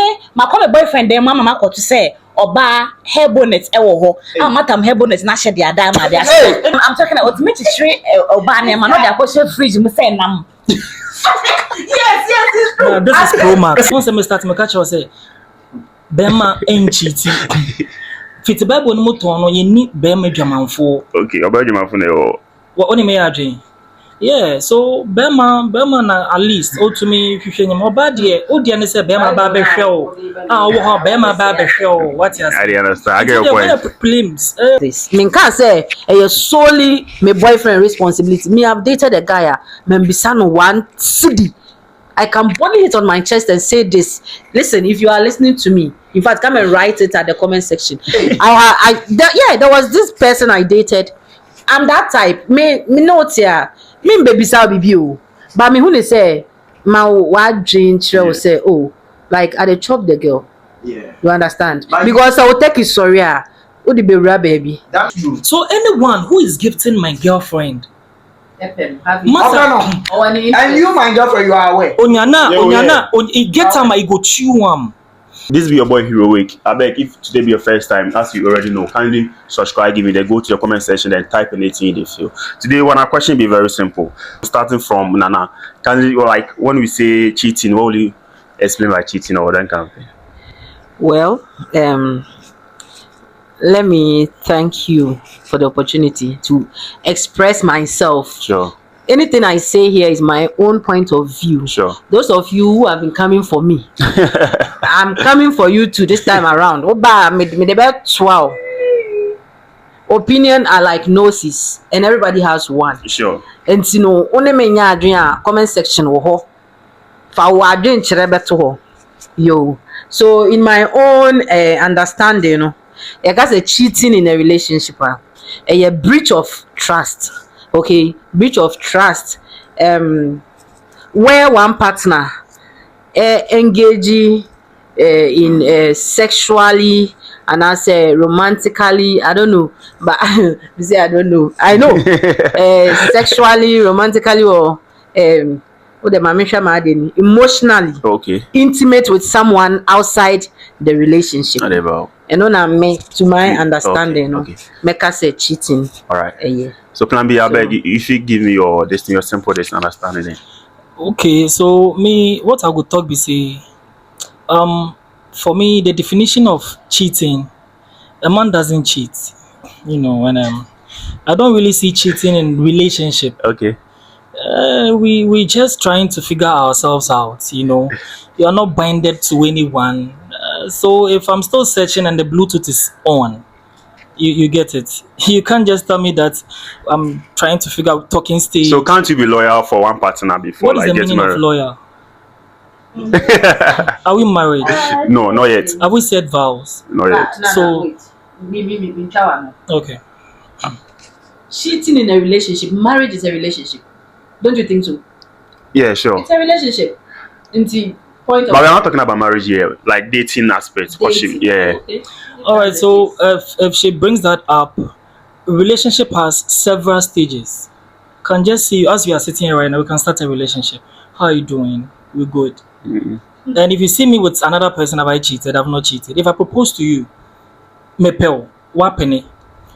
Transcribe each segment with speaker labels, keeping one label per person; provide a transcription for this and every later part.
Speaker 1: me my come boyfriend dem mama ko to say oba hair bonnet e wo ho amatam hair bonnet na hye de ada ma de I'm talking about me to share oba na ma no de akoshe fridge mu say nam. Yes,
Speaker 2: this is Pro Max. Once I start my catch say Bema ain't cheating. Fit Bible no motor no ye ni Bema dwamanfo.
Speaker 3: Okay, oba dwamanfo na yo.
Speaker 2: What only me adwen? Yeah, so Bema na at least o to me hwehwe nyam oba de o de ne say Bema ba be hwe o. Ah wo ho Bema ba be hwe o. What you say?
Speaker 3: I understand. I get your point.
Speaker 4: This mean can say solely my boyfriend responsibility. Me have dated a guy me bisa no one city. I can boldly hit on my chest and say this. Listen, if you are listening to me, in fact, come and write it at the comment section. There was this person I dated. I'm that type. Me not here. Me baby sa bibi o. But me who they say, my what dream will say, oh, like I dey chop the girl.
Speaker 5: Yeah.
Speaker 4: You understand? Because I will take his sorry. Who the baby?
Speaker 5: That's true.
Speaker 2: So anyone who is gifting my girlfriend
Speaker 5: And you, my girlfriend, you are aware.
Speaker 2: Onyana, it get time I go chew am.
Speaker 3: This be your boy Hero Week. I beg if today be your first time, as you already know, kindly subscribe, give me the go to the comment section and type anything you feel. Today, one question be very simple. Starting from Nana, kindly like when we say cheating, what will you explain by cheating or that kind of thing?
Speaker 4: Well, let me thank you for the opportunity to express myself.
Speaker 3: Sure.
Speaker 4: Anything I say here is my own point of view.
Speaker 3: Sure.
Speaker 4: Those of you who have been coming for me, I'm coming for you too this time around. Oba, me the best 12. Opinion are like noses, and everybody has one.
Speaker 3: Sure.
Speaker 4: And you know, only me nya comment section ho. Fa wa adwen kire beto ho. Yo. So in my own understanding, you know, because a cheating in a relationship, a breach of trust. Okay, breach of trust. Where one partner engaging in sexually and I say romantically, I don't know, but you say I don't know. I know sexually, romantically, or emotionally,
Speaker 3: okay,
Speaker 4: intimate with someone outside the relationship. And on to my understanding,
Speaker 3: okay.
Speaker 4: Make us say cheating.
Speaker 3: All right.
Speaker 4: Yeah.
Speaker 3: So plan B, I beg you, if you give me your simple understanding. Then.
Speaker 2: Okay, so me, what I would talk be say, for me, the definition of cheating, a man doesn't cheat. You know, when I don't really see cheating in relationship.
Speaker 3: Okay.
Speaker 2: We just trying to figure ourselves out. You know, you are not binded to anyone. So if I'm still searching and the Bluetooth is on, you get it. You can't just tell me that I'm trying to figure out talking stage.
Speaker 3: So can't you be loyal for one partner before
Speaker 2: what is the meaning of loyal? Are we married?
Speaker 3: No, not yet.
Speaker 2: Have we said vows?
Speaker 3: Not yet.
Speaker 2: So okay.
Speaker 4: Cheating in a relationship, marriage is a relationship. Don't you think so?
Speaker 3: Yeah, sure.
Speaker 4: It's a relationship.
Speaker 3: But we're not talking about marriage here, like dating aspects. Yeah.
Speaker 4: Okay.
Speaker 2: All right. So if she brings that up, relationship has several stages. Can just see as we are sitting here right now, we can start a relationship. How are you doing? We're good.
Speaker 3: Mm-hmm.
Speaker 2: And if you see me with another person, have I cheated? I've not cheated. If I propose to you, me pay what penny?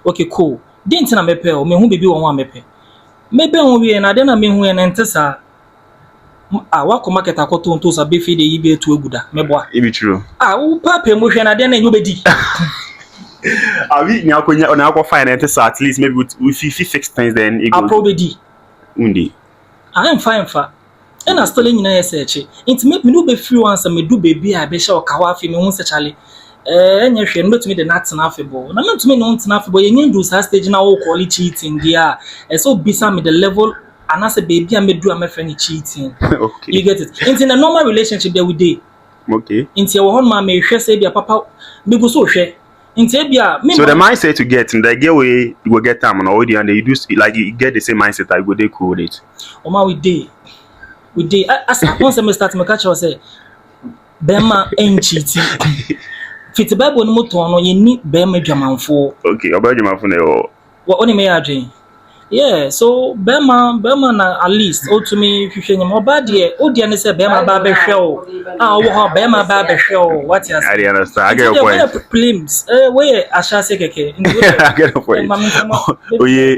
Speaker 2: Okay, cool. Didn't I me pay? Me who baby one me pay? Maybe on we and I don't mean who and entesa. Wako market akoto nto sa be feed the ibe to eguda meboa
Speaker 3: it be true
Speaker 2: wo papa mo hwe na de na enyo bedi
Speaker 3: we nya konya ona akọ fine entesa at least maybe with 56 things then it
Speaker 2: go probedi
Speaker 3: undi
Speaker 2: I am fine fa and I still nyina yeseche it make me no be free once me do baby a be sha okawa afi me hu sechale enye hwe no betumi de nat na afebo na me tumi no nat na afebo ye nya do sa stage na wo call cheating dia so bisa me the level and as a baby, I may do a friend cheating.
Speaker 3: Okay.
Speaker 2: You get it. In a normal relationship, there we day.
Speaker 3: Okay.
Speaker 2: In your one man may share say be a papa because so share. In so
Speaker 3: the mindset to get in the get way you will get time and already and you do like you get the same mindset I go they cool with it.
Speaker 2: Oma we day. As once I start my catch say Bema ain't cheating. Fit the Bible no motor no ye ni Bema dwamanfo.
Speaker 3: Okay, about dwamanfo na yo.
Speaker 2: What only me adwen. Yeah, so Bema na at least to me if you show him about the Odian say Bema Babe show. Ah, oh, Bema Babe show. What you
Speaker 3: I didn't understand. I get your point.
Speaker 2: Prelims. Where Asha say keke.
Speaker 3: I get your point. Oh yeah.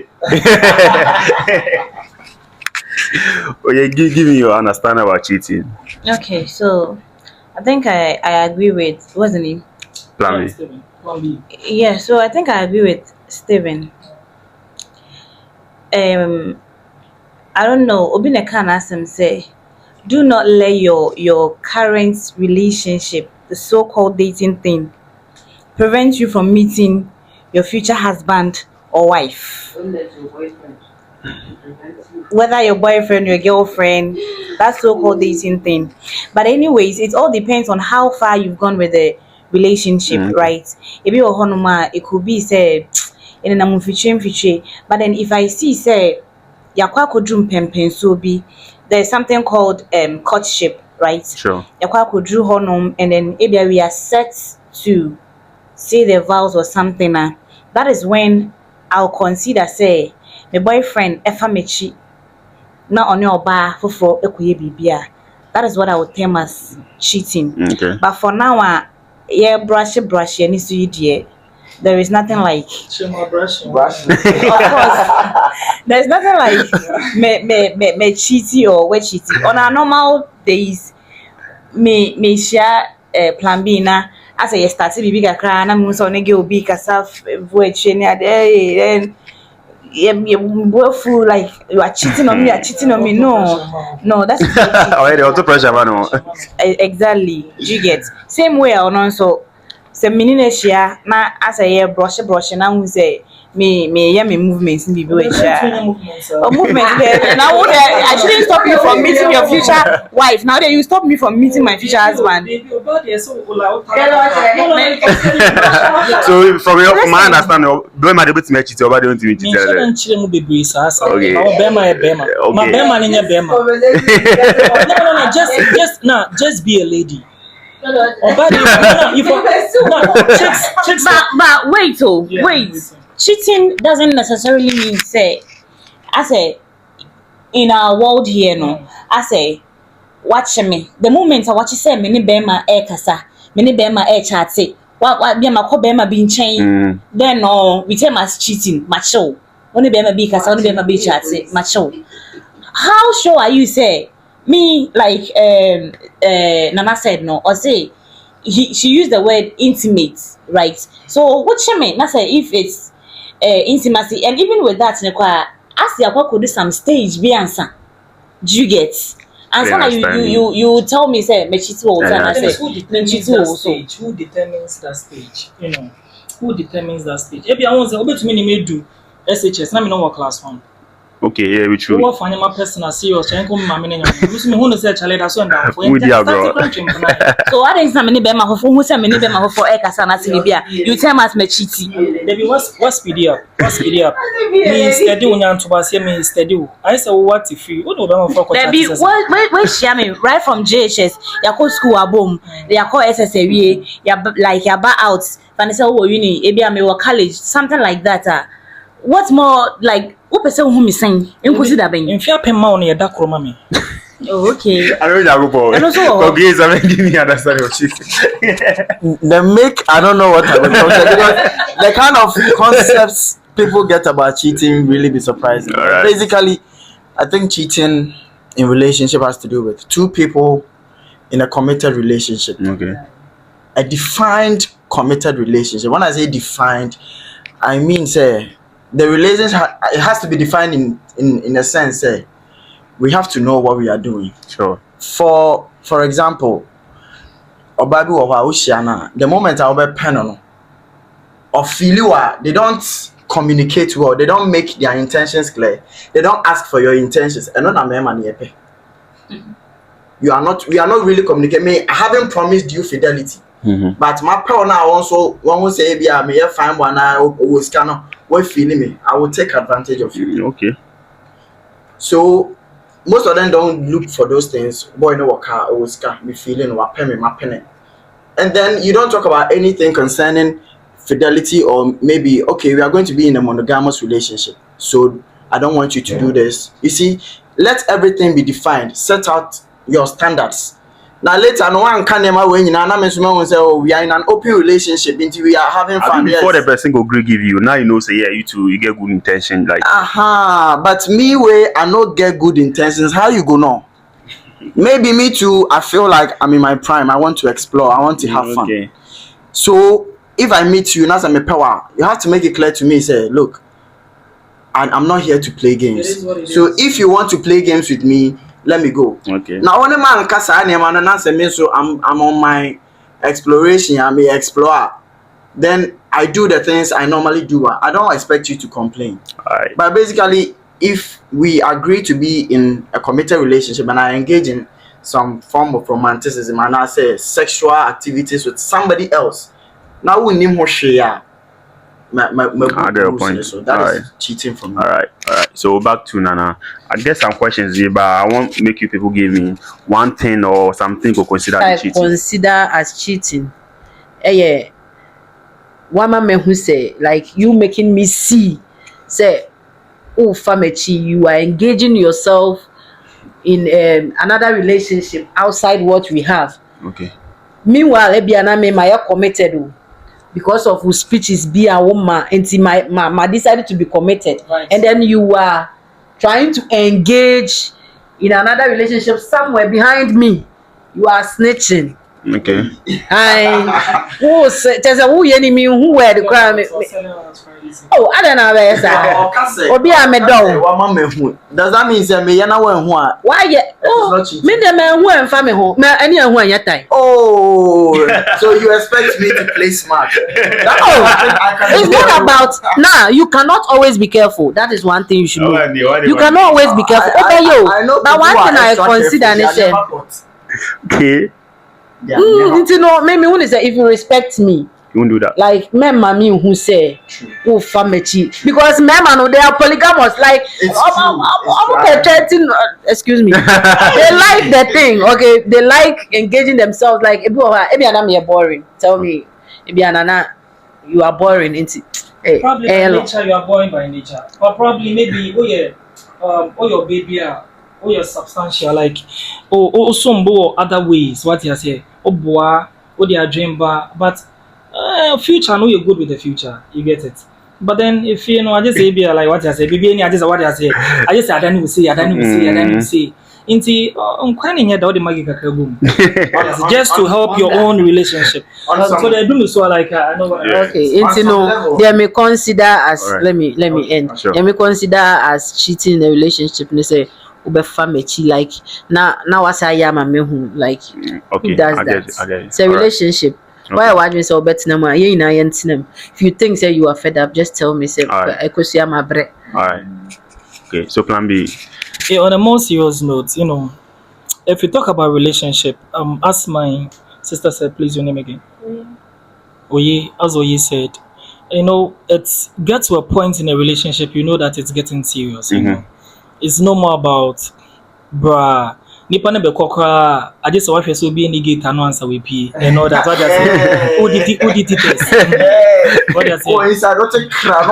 Speaker 3: Oh yeah. Give me your understanding about cheating.
Speaker 1: Okay, so I think I agree with wasn't he?
Speaker 3: Plan B.
Speaker 1: Yeah, so I think I agree with Steven. I don't know. Obineka can ask him say, do not let your current relationship, the so-called dating thing, prevent you from meeting your future husband or wife. Whether your boyfriend, your girlfriend, that so-called dating thing. But anyways, it all depends on how far you've gone with the relationship, right? If you're honoma, it could be say in a future. But then if I see say yakwa kodrum pempen so be there's something called courtship, right?
Speaker 3: Sure.
Speaker 1: Yakwa kodru honum, and then maybe we are set to say the vows or something. That is when I'll consider say my boyfriend efa mechi na onye oba foforo ekoye bibia. That is what I would term as cheating.
Speaker 3: Okay.
Speaker 1: But for now, yeah, brush any so you dear. There is nothing like
Speaker 5: Brush.
Speaker 1: of course there's nothing like me cheating or we cheating. On our normal days, me share plan B na as I started bibi kakra na mu so ne ge obi kasa voice ni ade then you feel like you are cheating on me. No, that's
Speaker 3: Already auto pressure man.
Speaker 1: exactly. You get same way or non so se menina share na as a year brush na hu say me movements ni bibi we share movement there now I shouldn't stop you from meeting your future wife. Now that you stop me from meeting my future husband.
Speaker 3: So from my understanding, Bema dey able to make cheat over the to cheat. Okay.
Speaker 2: No, just be a lady. But wait. Cheating
Speaker 1: doesn't necessarily mean say I say in our world here no I say watch me the moment I watch you say many bema kasa many bema chat what be ma ko bema be chain then no we term as cheating macho only bema be kasa only bema be chat macho. How sure are you say me like Nana said no or say she used the word intimate, right? So what she mean? I say if it's intimacy, and even with that, ask the could do some stage be answer. Do you get? And so you tell me say me cheat also, and I say me cheat also.
Speaker 2: Who determines that stage? You know, who determines that stage? Maybe I want to obey to me do SHS. Let me know what class 1.
Speaker 3: Okay, yeah, we true.
Speaker 2: What find my personal serious? I come my meaning. You me who say challenge that so down for.
Speaker 1: So what is na me be ma who say me be ma for kasa na silibia. You tell us me cheat.
Speaker 2: Baby, what's speed up? Me steady unya to say me steady. I say what if you no be ma for kwata.
Speaker 1: Baby, wait share me right from JHS. Ya go school abom. Ya call SSAWA. Ya like ya ba out. Fan say wo uni, e bia me wo college, something like that. What's more like who person who me saying inquisi that ben
Speaker 2: in fear pen ma on your da kroma me.
Speaker 1: Oh, okay.
Speaker 3: I don't know go.
Speaker 1: And also
Speaker 3: Grace, I mean, give me understand your cheat.
Speaker 5: I don't know what I would because the kind of concepts people get about cheating really be surprising.
Speaker 3: Right.
Speaker 5: Basically, I think cheating in relationship has to do with two people in a committed relationship.
Speaker 3: Okay.
Speaker 5: A defined committed relationship. When I say defined, I mean say the relationship it has to be defined in a sense say we have to know what we are doing.
Speaker 3: Sure.
Speaker 5: For example, Obabi or Ushiana, the moment I will pen on or Filiwa, they don't communicate well, they don't make their intentions clear, they don't ask for your intentions. And not a man yepe. We are not really communicating. I haven't promised you fidelity.
Speaker 3: Mm-hmm.
Speaker 5: But my power now also one will say be I may find one I was scanner. What feeling me? I will take advantage of you.
Speaker 3: Okay.
Speaker 5: So most of them don't look for those things. Boy, no work or was me feeling or pay me my penny. And then you don't talk about anything concerning fidelity or maybe okay, we are going to be in a monogamous relationship. So I don't want you to do this. You see, let everything be defined. Set out your standards. Now later, no one can never win. And I'm say, oh, we are in an open relationship. Until we are having fun.
Speaker 3: Before the person go agree give you, now you know say yeah, you two you get good intention like.
Speaker 5: But me way I not get good intentions. How you go know? Maybe me too. I feel like I'm in my prime. I want to explore. I want to have fun. So if I meet you, now I'm a power. You have to make it clear to me. Say, look, I'm not here to play games. So if you want to play games with me, let me go.
Speaker 3: Okay.
Speaker 5: Now when a man can say me, so I'm on my exploration. I'm an explorer. Then I do the things I normally do. I don't expect you to complain.
Speaker 3: Alright.
Speaker 5: But basically, if we agree to be in a committed relationship and I engage in some form of romanticism and I say sexual activities with somebody else, now we need more share. So that is cheating from me.
Speaker 3: All right. So back to Nana. I guess some questions here, but I want make you people give me one thing or something to consider
Speaker 4: I
Speaker 3: cheating.
Speaker 4: consider as cheating. Yeah. One man who say like you making me see say oh Famechi, you are engaging yourself in another relationship outside what we have.
Speaker 3: Okay.
Speaker 4: Meanwhile, Ebiana me my committed because of whose speech is be a woman and my decided to be committed.
Speaker 2: Right.
Speaker 4: And then you are trying to engage in another relationship somewhere behind me. You are snitching.
Speaker 3: Okay.
Speaker 4: I who say there's a who enemy who were the crime. Oh, I don't know where say. Obi amedo.
Speaker 5: Does that mean say me yana wen ho a?
Speaker 4: Why ye? Oh, me dem who en fa me ho. Me any en ho an yatai.
Speaker 5: Oh, so you expect me to play smart?
Speaker 4: It's not about now. You cannot always be careful. That is one thing you should know. You cannot always be careful. Okay, yo. But one thing I consider is
Speaker 3: Okay.
Speaker 4: you know, maybe when they say if you respect me,
Speaker 3: you won't do that.
Speaker 4: like me mommy who say oh Famechi, because me man they are polygamous like excuse me. They like the thing, okay, they like engaging themselves like ebi anana boring. Tell me ebi anana you are boring into
Speaker 2: probably by nature you are boring by nature, or probably maybe your baby you're substantial like some other ways what you say boa their dream but future know you're good with the future, you get it. But then if you know I just say be like what you say baby I just what you say I just say I don't say inti unkwani nya da the magic kakabum just to help your own relationship. So they do so like I know
Speaker 4: okay inti no they may consider as let me end. Sure. They may consider as cheating in a relationship and they say Famechi like now what's I am a like
Speaker 3: okay,
Speaker 4: who does
Speaker 3: I
Speaker 4: that?
Speaker 3: get it.
Speaker 4: It's a relationship. Okay. Why would you say better if you think say you are fed up, just tell me say I could see my bread.
Speaker 3: Alright. Okay, so plan B.
Speaker 2: Yeah, on a more serious note, you know, if we talk about relationship, as my sister said, please your name again. Oye, as Oye said, you know, it's get to a point in a relationship, you know that it's getting serious. You know, it's no more about bruh. Nipa ne be kokra I just watch so be any gate and answer we p and all that what they say who did it what they say
Speaker 5: oh inside not a crap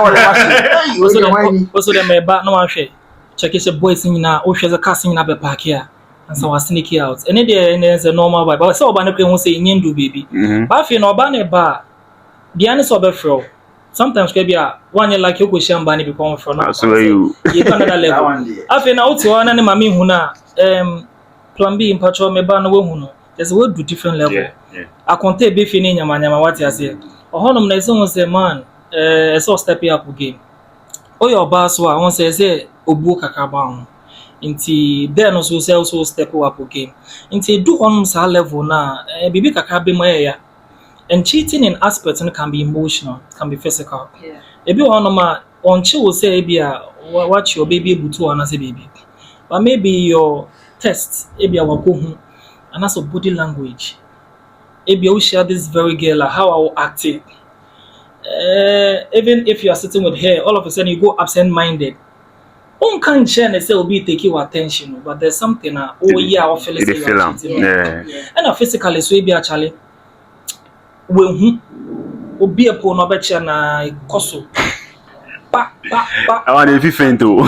Speaker 2: also them me ba no wan hwe check it boys nyina o hwe ze cars nyina be park here and so was sneak out and there is a normal vibe but so oba ne kwen hu say nyendu baby but fe no oba ne ba bia ne so be fro sometimes can be a one year like you go shamba ne be come from now
Speaker 3: so you
Speaker 2: another level afi na uti wana ne mami hu na plan B in patrol me ba no we hu no there's a way do different level akonte be fi ni nyama what you say ohonom na so say man so step up game oyo ba so a won say obu kakaba ho inti there no so say also step up game inti do honum sa level na bibi kakaba mo ya. And cheating in aspects can be emotional, can be physical. Yeah. Maybe on she will say what your baby able to and as a baby. But maybe your test, maybe our and also body language. Maybe you share this very girl how I will act it. Even if you are sitting with her, all of a sudden you go absent-minded. One can't share and say will be take your attention, but there's something I feel and physically so maybe actually when obi epo no be chia na ikoso
Speaker 3: I want if you faint too.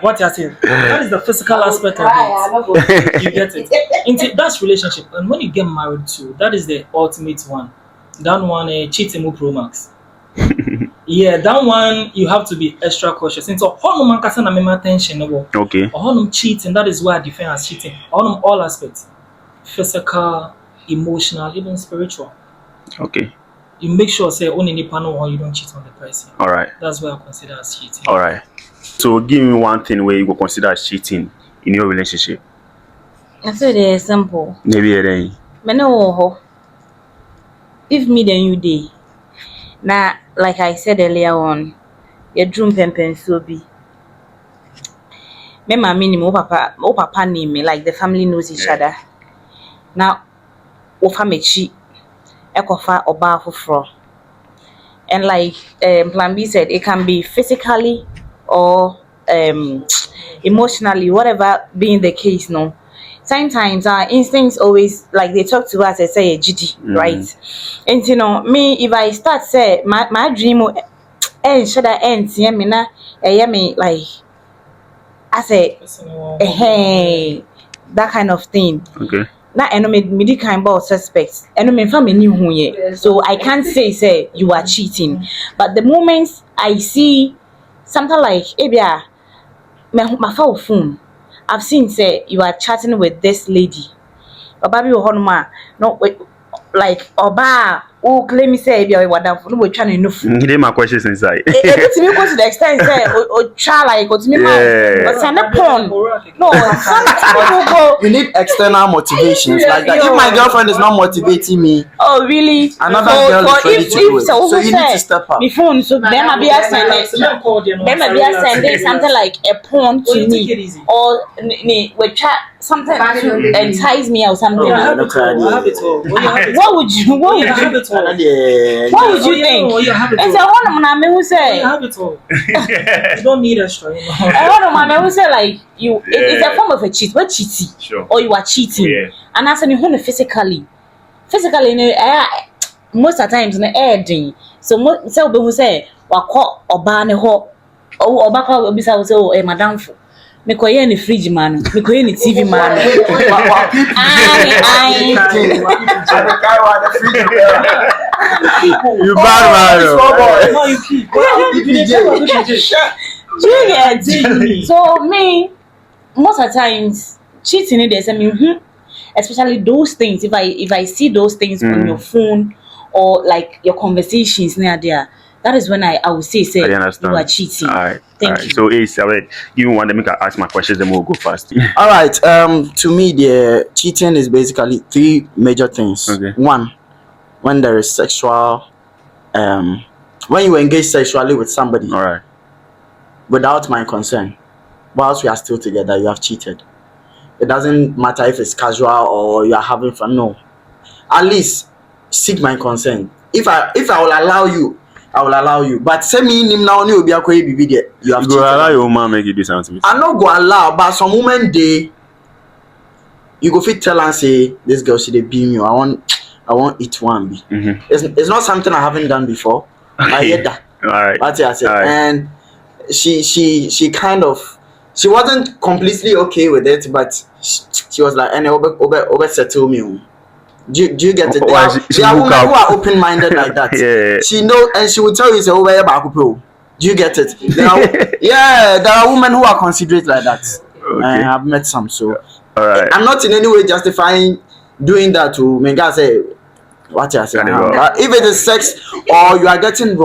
Speaker 2: What you're saying? That is the physical aspect of it. You get it. That's relationship, and when you get married too, that is the ultimate one. That one, cheating with Pro Max. Yeah, that one you have to be extra cautious. Into honum mankasa na mema attention no.
Speaker 3: Okay.
Speaker 2: Honum cheating, that is why I define as cheating. Honum all aspects, physical, emotional, even spiritual.
Speaker 3: Okay.
Speaker 2: You make sure say only nipa know how you don't cheat on the person.
Speaker 3: All right.
Speaker 2: That's what I consider as cheating.
Speaker 3: All right. So give me one thing where you go consider as cheating in your relationship.
Speaker 1: I said it's simple.
Speaker 3: Maybe it ain't.
Speaker 1: Me no. If me then you day. Now, like I said earlier on, your drum pempen so be. Me mama name o papa name me, like the family knows each other. Now, ofa mechi ekofa oba fufro. And like Plan B said, it can be physically or emotionally, whatever being the case, no. Sometimes our instincts always, like they talk to us and say a GD, right? And you know, me, if I start say my dream should I end me na me like I say hey that kind of thing.
Speaker 3: Okay.
Speaker 1: Now I know me kind of suspects. I know me family knew who ye. So I can't say you are cheating. But the moment I see something like ebia my phone. I've seen say you are chatting with this lady. Oba bi honoma no like oba who claim say be wadam no we try no fu.
Speaker 3: He my questions inside.
Speaker 1: It me go to the extent say o try like go to me but send a porn. No, some people go.
Speaker 5: You need external motivations like that. If my girlfriend is not motivating me,
Speaker 1: oh really?
Speaker 5: another girl is ready to do it. So you need to step up.
Speaker 1: My phone so there might be a send something like a porn to me or we chat something to entice me or something. What would you think? It's a one man who say
Speaker 2: You have it all. You don't need extra. You know?
Speaker 1: I want man who say like you it's a form of a cheat. What cheating?
Speaker 3: Sure.
Speaker 1: Or you are cheating.
Speaker 3: Yeah.
Speaker 1: And as you hold physically, most of the times in the air thing. So most people say wako oba ne ho oba kwa obisa wo say oh madam fo me koye ni fridge man me koye ni TV man
Speaker 3: You bad man.
Speaker 2: No, you keep.
Speaker 1: You get so me most of the times cheating there's I mean especially those things if I see those things on your phone or like your conversations near there, that is when I will say you are cheating.
Speaker 3: All right.
Speaker 1: Thank you.
Speaker 3: So Ace, even one them can ask my questions, then we'll go fast.
Speaker 5: all right. To me, the cheating is basically three major things.
Speaker 3: Okay.
Speaker 5: One, when there is sexual, when you engage sexually with somebody
Speaker 3: All right.
Speaker 5: without my consent, whilst we are still together, you have cheated. It doesn't matter if it's casual or you are having fun. No, at least seek my consent. If I will allow you, I will allow you. But say me nim now you be akwa bibi there. You have
Speaker 3: You go
Speaker 5: cheated.
Speaker 3: allow your man make you do something.
Speaker 5: I not go allow, but some women they you go fit tell and say this girl she dey beam you. I want it one be. It's not something I haven't done before. I hear that.
Speaker 3: All right.
Speaker 5: That's what I said.
Speaker 3: All right.
Speaker 5: And she kind of she wasn't completely okay with it, but she was like, "And over settle me." Do you get it?
Speaker 3: Why
Speaker 5: There are women who are open-minded like that.
Speaker 3: Yeah.
Speaker 5: She know, and she will tell you, "Say over here, do you get it?" There are women who are considerate like that.
Speaker 3: Okay.
Speaker 5: I've met some, so
Speaker 3: All right.
Speaker 5: I'm not in any way justifying doing that to make her say what you say. If it is sex or you are getting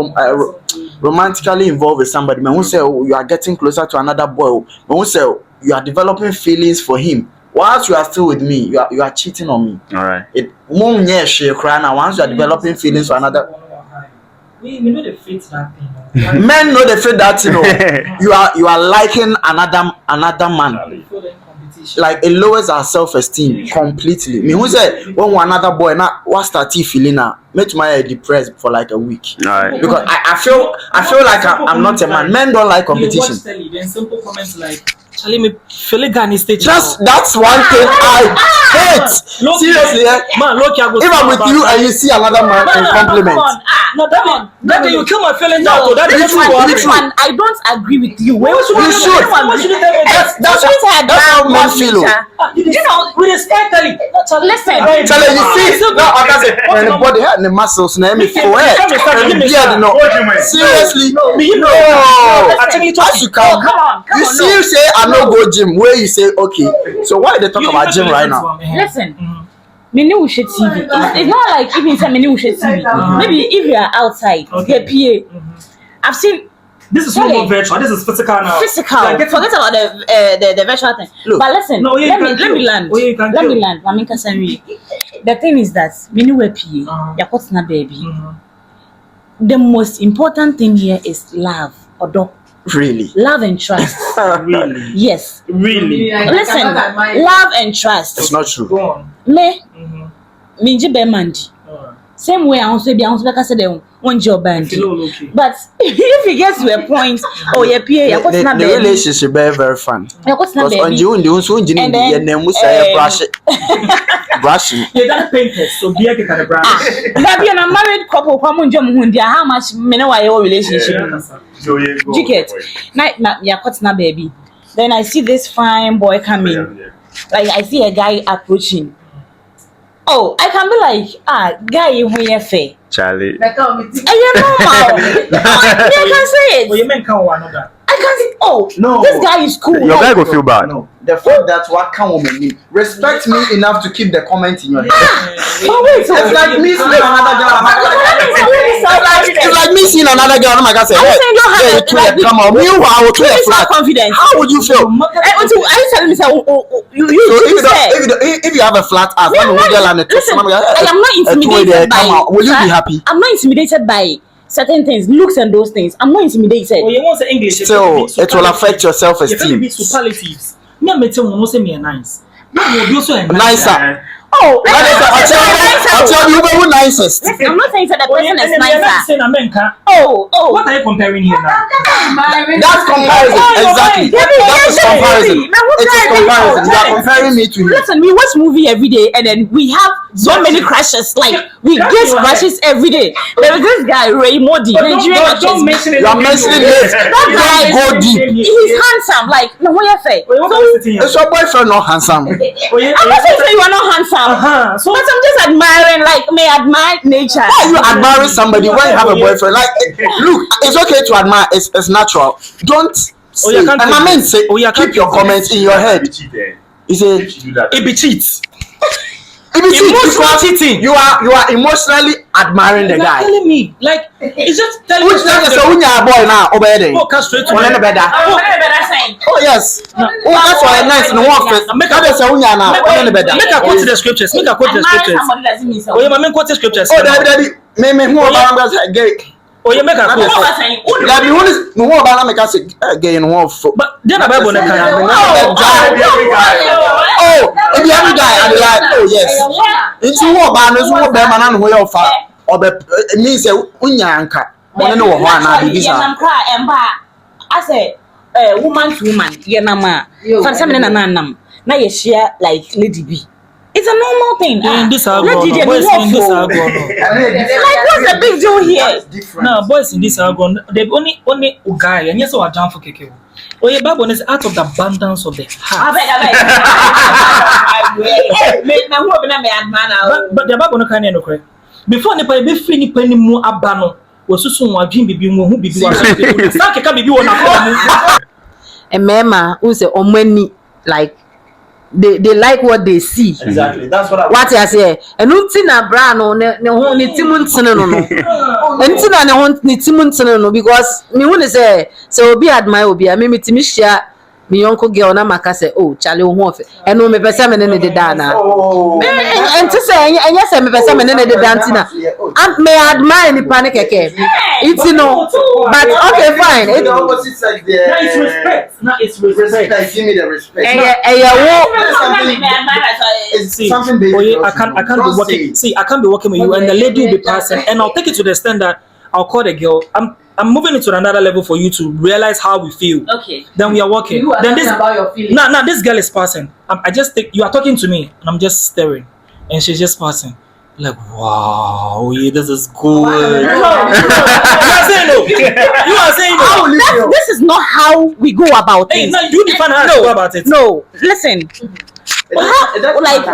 Speaker 5: romantically involved with somebody, man, who say you are getting closer to another boy, man, who say you are developing feelings for him. Whilst you are still with me, you are cheating on me.
Speaker 3: All right.
Speaker 5: Once you are developing feelings for another.
Speaker 2: We know the fit that thing.
Speaker 5: Men know the fit that you are liking another man. Like it lowers our self-esteem completely. Me who say when one another boy now what start feeling now make my depressed for like a week.
Speaker 3: All right.
Speaker 5: Because I feel like I'm not a man. Men don't like competition.
Speaker 2: Then simple comments like Charlie, me feel Ghana stage.
Speaker 5: That's one thing I hate. Seriously,
Speaker 2: man, look, I go.
Speaker 5: if I'm with you and you see another man in compliment,
Speaker 2: no, that day you kill my feelings out. That
Speaker 1: This
Speaker 2: is
Speaker 1: one, I don't agree with you.
Speaker 5: you should. That's how men feel.
Speaker 1: You know,
Speaker 2: with respect, Charlie.
Speaker 1: listen.
Speaker 5: Charlie, you see, no, when the body had the muscles, now me for it. Beard, no. Seriously, no. As you come, you see, you say I no go gym. Where you say okay. So why they talk about gym right now?
Speaker 1: Listen. Many will share TV. It's not like even say many will share TV. Maybe if you are outside, get PA. I've seen.
Speaker 2: This is more virtual. This is physical now.
Speaker 1: Physical. Forget about the virtual thing.
Speaker 5: Look,
Speaker 1: but listen,
Speaker 2: no,
Speaker 1: let me land. The thing is that many will PA. You're not baby. The most important thing here is love or dog.
Speaker 5: Really?
Speaker 1: Love and trust.
Speaker 2: Really?
Speaker 1: Yes.
Speaker 2: Really?
Speaker 1: Listen, love and trust.
Speaker 5: It's not true.
Speaker 2: Go on.
Speaker 1: Me, minji be mandi. Same way I also be say one job band. But if it gets to a point, oh yeah, PA,
Speaker 5: the relationship very fun. Because on you and you soon and then we say brushing.
Speaker 2: Yeah, that's painted. So be a kind of brush.
Speaker 1: That be a married couple, how much your relationship. Jicket. Night, baby. Then I see this fine boy coming. Like I see a guy approaching. Oh, I can be like, guy, you wear fair.
Speaker 3: Charlie.
Speaker 1: And you're normal. They can say it.
Speaker 2: Well, you men can't want that.
Speaker 1: I can say, oh,
Speaker 5: No.
Speaker 1: this guy is cool.
Speaker 3: Your guy go feel bad.
Speaker 5: No, the fact that what can woman mean? Respect me enough to keep the comment in your head.
Speaker 1: Oh, wait,
Speaker 5: It's like me seeing another girl. It's like me seeing another girl. Oh my God, say, hey, come on, you are okay. Flat.
Speaker 1: Confidence.
Speaker 5: How would you feel?
Speaker 1: Are you telling me, you
Speaker 5: If you have a flat ass,
Speaker 1: listen, I am not intimidated by it.
Speaker 5: Will you be happy?
Speaker 1: I'm not intimidated by certain things, looks and those things. I'm not intimidated.
Speaker 2: Oh, you want to say English?
Speaker 5: Still, it will affect your
Speaker 2: You
Speaker 5: self-esteem.
Speaker 2: be superlatives. Me and Mete will say me a nice. Me will be also a
Speaker 5: Nicer.
Speaker 1: Oh,
Speaker 5: I'll tell you who nicest.
Speaker 1: listen, I'm not saying that the person is
Speaker 2: nicer.
Speaker 1: nicer. Oh.
Speaker 2: What are you comparing here now?
Speaker 5: That's comparison. Exactly. That is comparison. It is comparison. You are comparing me to you.
Speaker 1: Listen, we watch movie every day and then we have so many crushes. Like we get crushes every day. There is this guy Ray Modi, Nigerian actor.
Speaker 2: Don't mention it.
Speaker 5: You are mentioning it.
Speaker 1: That guy
Speaker 5: Don't go deep.
Speaker 1: He's handsome. Like no, what you say?
Speaker 5: Is your boyfriend not handsome?
Speaker 1: I'm not saying you are not handsome.
Speaker 2: So
Speaker 1: But I'm just admiring, like, may admire nature.
Speaker 5: Why are you admiring somebody when you have a boyfriend? Like, look, it's okay to admire. It's natural. Don't say. And my men say, keep your comments in your head. He said,
Speaker 2: it be cheats.
Speaker 5: Emotional cheating. You are emotionally admiring the guy.
Speaker 2: Telling me, like, it's just telling
Speaker 5: Which nigga say when you are boy now, obey them.
Speaker 2: Focus straight to
Speaker 5: Oh,
Speaker 2: the
Speaker 5: better. Oh yes. Oh, that's why nice no one first.
Speaker 2: Make
Speaker 5: That is when you are now. Oh, better.
Speaker 2: Make a quote to the scriptures. Make a quote to the scriptures. Oh, yeah, my quote the scriptures.
Speaker 5: Oh, daddy, me who about gay.
Speaker 2: Oh, yeah, make a quote.
Speaker 5: Daddy, who is no one about make us gay and one foot.
Speaker 2: But then a Bible can.
Speaker 5: Oh, if you have a guy, I be like, oh yes. It's more banners, more better than who you far. Or it means a unyanka. I don't know what
Speaker 1: I say, woman to woman, yenama. For some nanam. Now you share like Lady B. It's a normal thing.
Speaker 2: This are
Speaker 1: Lady D,
Speaker 2: boys in this are
Speaker 1: like, what's the big deal here?
Speaker 2: No, boys in this are gone. They only guy and yes, or jump for keke. Oh, yeah, Bible is out of the abundance of the heart. But the Bible no can no correct. Before the be free ni penny more abano. Was so one dream be who be one. Sanka can be one.
Speaker 4: A mema who say omweni like they like what they see.
Speaker 5: Exactly. That's
Speaker 4: What I say. And untina brano ne ho ne timuntina no. Untina ne ho ne timuntina no because me when say obi admire obi a me mitimi share me uncle girl na maka say oh Charlie ho ofe. Eno me pese me ne de dana. And to say enya say me pese me ne de dantina. And me admire ni panic keke. It's no. But okay fine.
Speaker 5: The opposite side there.
Speaker 2: Now it's respect. Now it's respect.
Speaker 5: Give me the respect.
Speaker 2: See,
Speaker 5: something big.
Speaker 2: oh yeah, I can't be working. See, I can't be working with you, and the lady will be passing, and I'll take it to the extent that I'll call the girl. I'm moving it to another level for you to realize how we feel.
Speaker 1: Okay.
Speaker 2: Then we are walking.
Speaker 4: You are
Speaker 2: Then
Speaker 4: talking about your feelings.
Speaker 2: Nah, this girl is passing. I just think you are talking to me, and I'm just staring, and she's just passing. Like, wow, yeah, this is good. You are saying no. You are saying no.
Speaker 1: This is not how we go about
Speaker 2: Hey,
Speaker 1: it.
Speaker 2: now you define how to go about it.
Speaker 1: No, listen. Like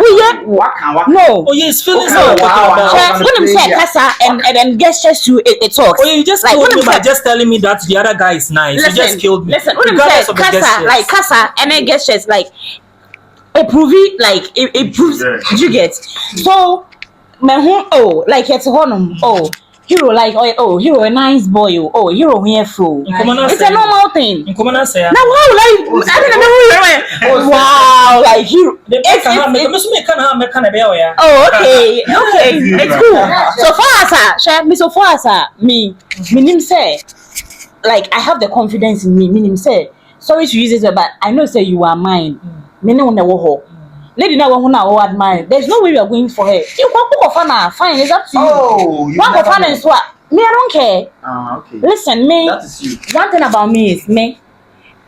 Speaker 1: no.
Speaker 2: Oh yeah, it's feelings
Speaker 5: Okay,
Speaker 2: that we're
Speaker 5: wow,
Speaker 2: talking
Speaker 5: wow.
Speaker 2: about.
Speaker 1: When him say kasa and then gestures to it talks.
Speaker 2: Oh yeah, you just
Speaker 1: Like,
Speaker 2: killed
Speaker 1: when
Speaker 2: me
Speaker 1: him
Speaker 2: by
Speaker 1: say-
Speaker 2: just telling me that the other guy is nice. You just killed me.
Speaker 1: Listen, when him say
Speaker 2: Regardless of the
Speaker 1: kasa,
Speaker 2: gestures.
Speaker 1: like kasa and then gestures, like it prove it, like it proves.
Speaker 3: Yeah.
Speaker 1: You get so. Like it's honum. Hero, like hero, a nice boy. Hero, here fool. It's a normal thing.
Speaker 2: In common say.
Speaker 1: Now, wow, like I don't know. Wow, like hero. Okay, it's cool. So far as me nim say, like I have the confidence in me. Meaning say, sorry to use this, but I know say you are mine. Me no know wo. Lady now who now admire. There's no way we are going for her. You can fine. It's up to you.
Speaker 5: Oh, you
Speaker 1: One
Speaker 5: never
Speaker 1: for fun
Speaker 5: know.
Speaker 1: and swap. Me, I don't care.
Speaker 5: Okay.
Speaker 1: Listen, me.
Speaker 5: That is you.
Speaker 1: One thing about me is me.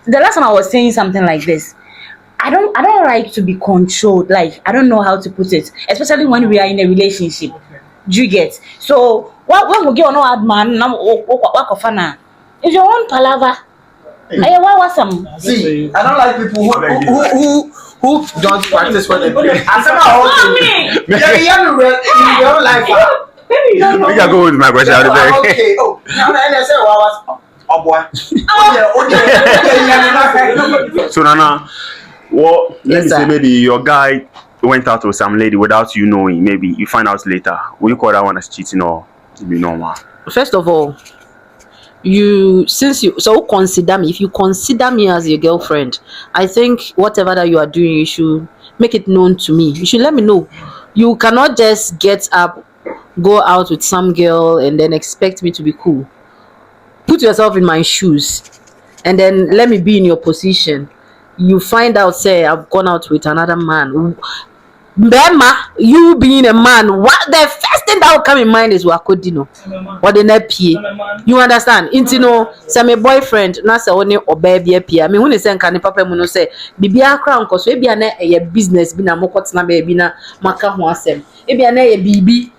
Speaker 1: The last time I was saying something like this, I don't like to be controlled. Like I don't know how to put it, especially when we are in a relationship. Do you get? So when we get on our man, now what of fun? It's your own palaver. Hey, what was some?
Speaker 5: See, I don't like people who don't practice what they preach. I said my in your life.
Speaker 3: We can go with my question. I'll be back.
Speaker 5: Okay. Oh, now I say boy.
Speaker 3: So Nana, what? Let me
Speaker 4: Yes,
Speaker 3: say
Speaker 4: sir.
Speaker 3: maybe your guy went out with some lady without you knowing. Maybe you find out later. Will you call that one as cheating or it be normal?
Speaker 4: First of all, if you consider me as your girlfriend, I think whatever that you are doing, you should make it known to me. You should let me know. You cannot just get up, go out with some girl and then expect me to be cool. Put yourself in my shoes and then let me be in your position. You find out, say, I've gone out with another man. Bema, you being a man, what the first thing that will come in mind is Wakodino. Or the nephew. You understand? Intino, say my boyfriend, na say only or baby appear. I mean, when they say can papa muno say, Bibia crown, cause we be a business, bina mokot na baby na maka huasem. Ebi a bibi,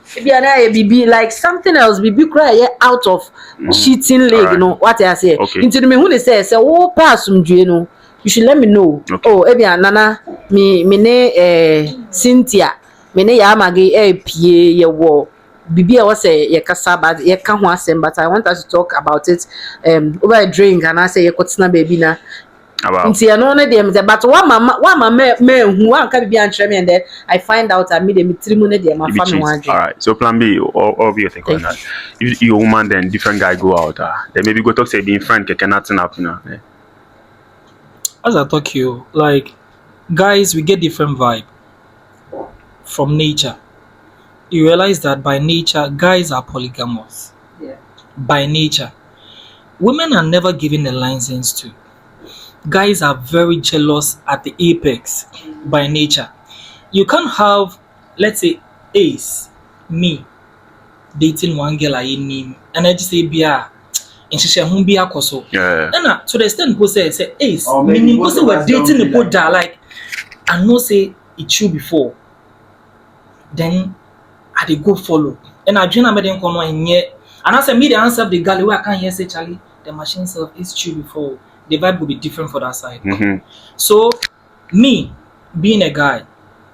Speaker 4: bibi, like something else, bibi cry out of cheating leg,
Speaker 3: Alright.
Speaker 4: you know what I say.
Speaker 3: Okay.
Speaker 4: Into me when they say, oh, pass you know. You should let me know.
Speaker 3: Okay.
Speaker 4: Oh, ebia nana me ne Cynthia me ne ya amage pie ye wo bibi a say ye kasa but ye ka ho asem, but I want us to talk about it over a drink and I say ye kotsena baby na
Speaker 3: About
Speaker 4: nti no ne dem but one mama me hu one ka bibi antre me and then I find out I made a trimu ne dem
Speaker 3: if you
Speaker 4: afa me
Speaker 3: cheat.
Speaker 4: wan
Speaker 3: All right. So plan B, or be you think on that. If your woman then different guy go out, then maybe go talk say being friend can nothing up, you know.
Speaker 2: As I talk you, like guys, we get different vibe from nature. You realize that by nature, guys are polygamous.
Speaker 4: Yeah.
Speaker 2: By nature, women are never given a license to. Guys are very jealous at the apex by nature. You can't have, let's say, Ace, me, dating one girl I name, and I just say, Bia, and she said, Humbia Koso.
Speaker 3: Yeah.
Speaker 2: And to the extent people say Ace,
Speaker 5: Or maybe
Speaker 2: meaning
Speaker 5: both
Speaker 2: people
Speaker 5: of
Speaker 2: were
Speaker 5: us
Speaker 2: dating
Speaker 5: don't
Speaker 2: the
Speaker 5: be
Speaker 2: both
Speaker 5: like
Speaker 2: that like I know say it true before. Then I dey go follow. And I dream I made them come and yet. And I said me the answer of the galley where I can't hear say Charlie, the machine self is true before. The vibe will be different for that side.
Speaker 3: Mm-hmm.
Speaker 2: So me being a guy,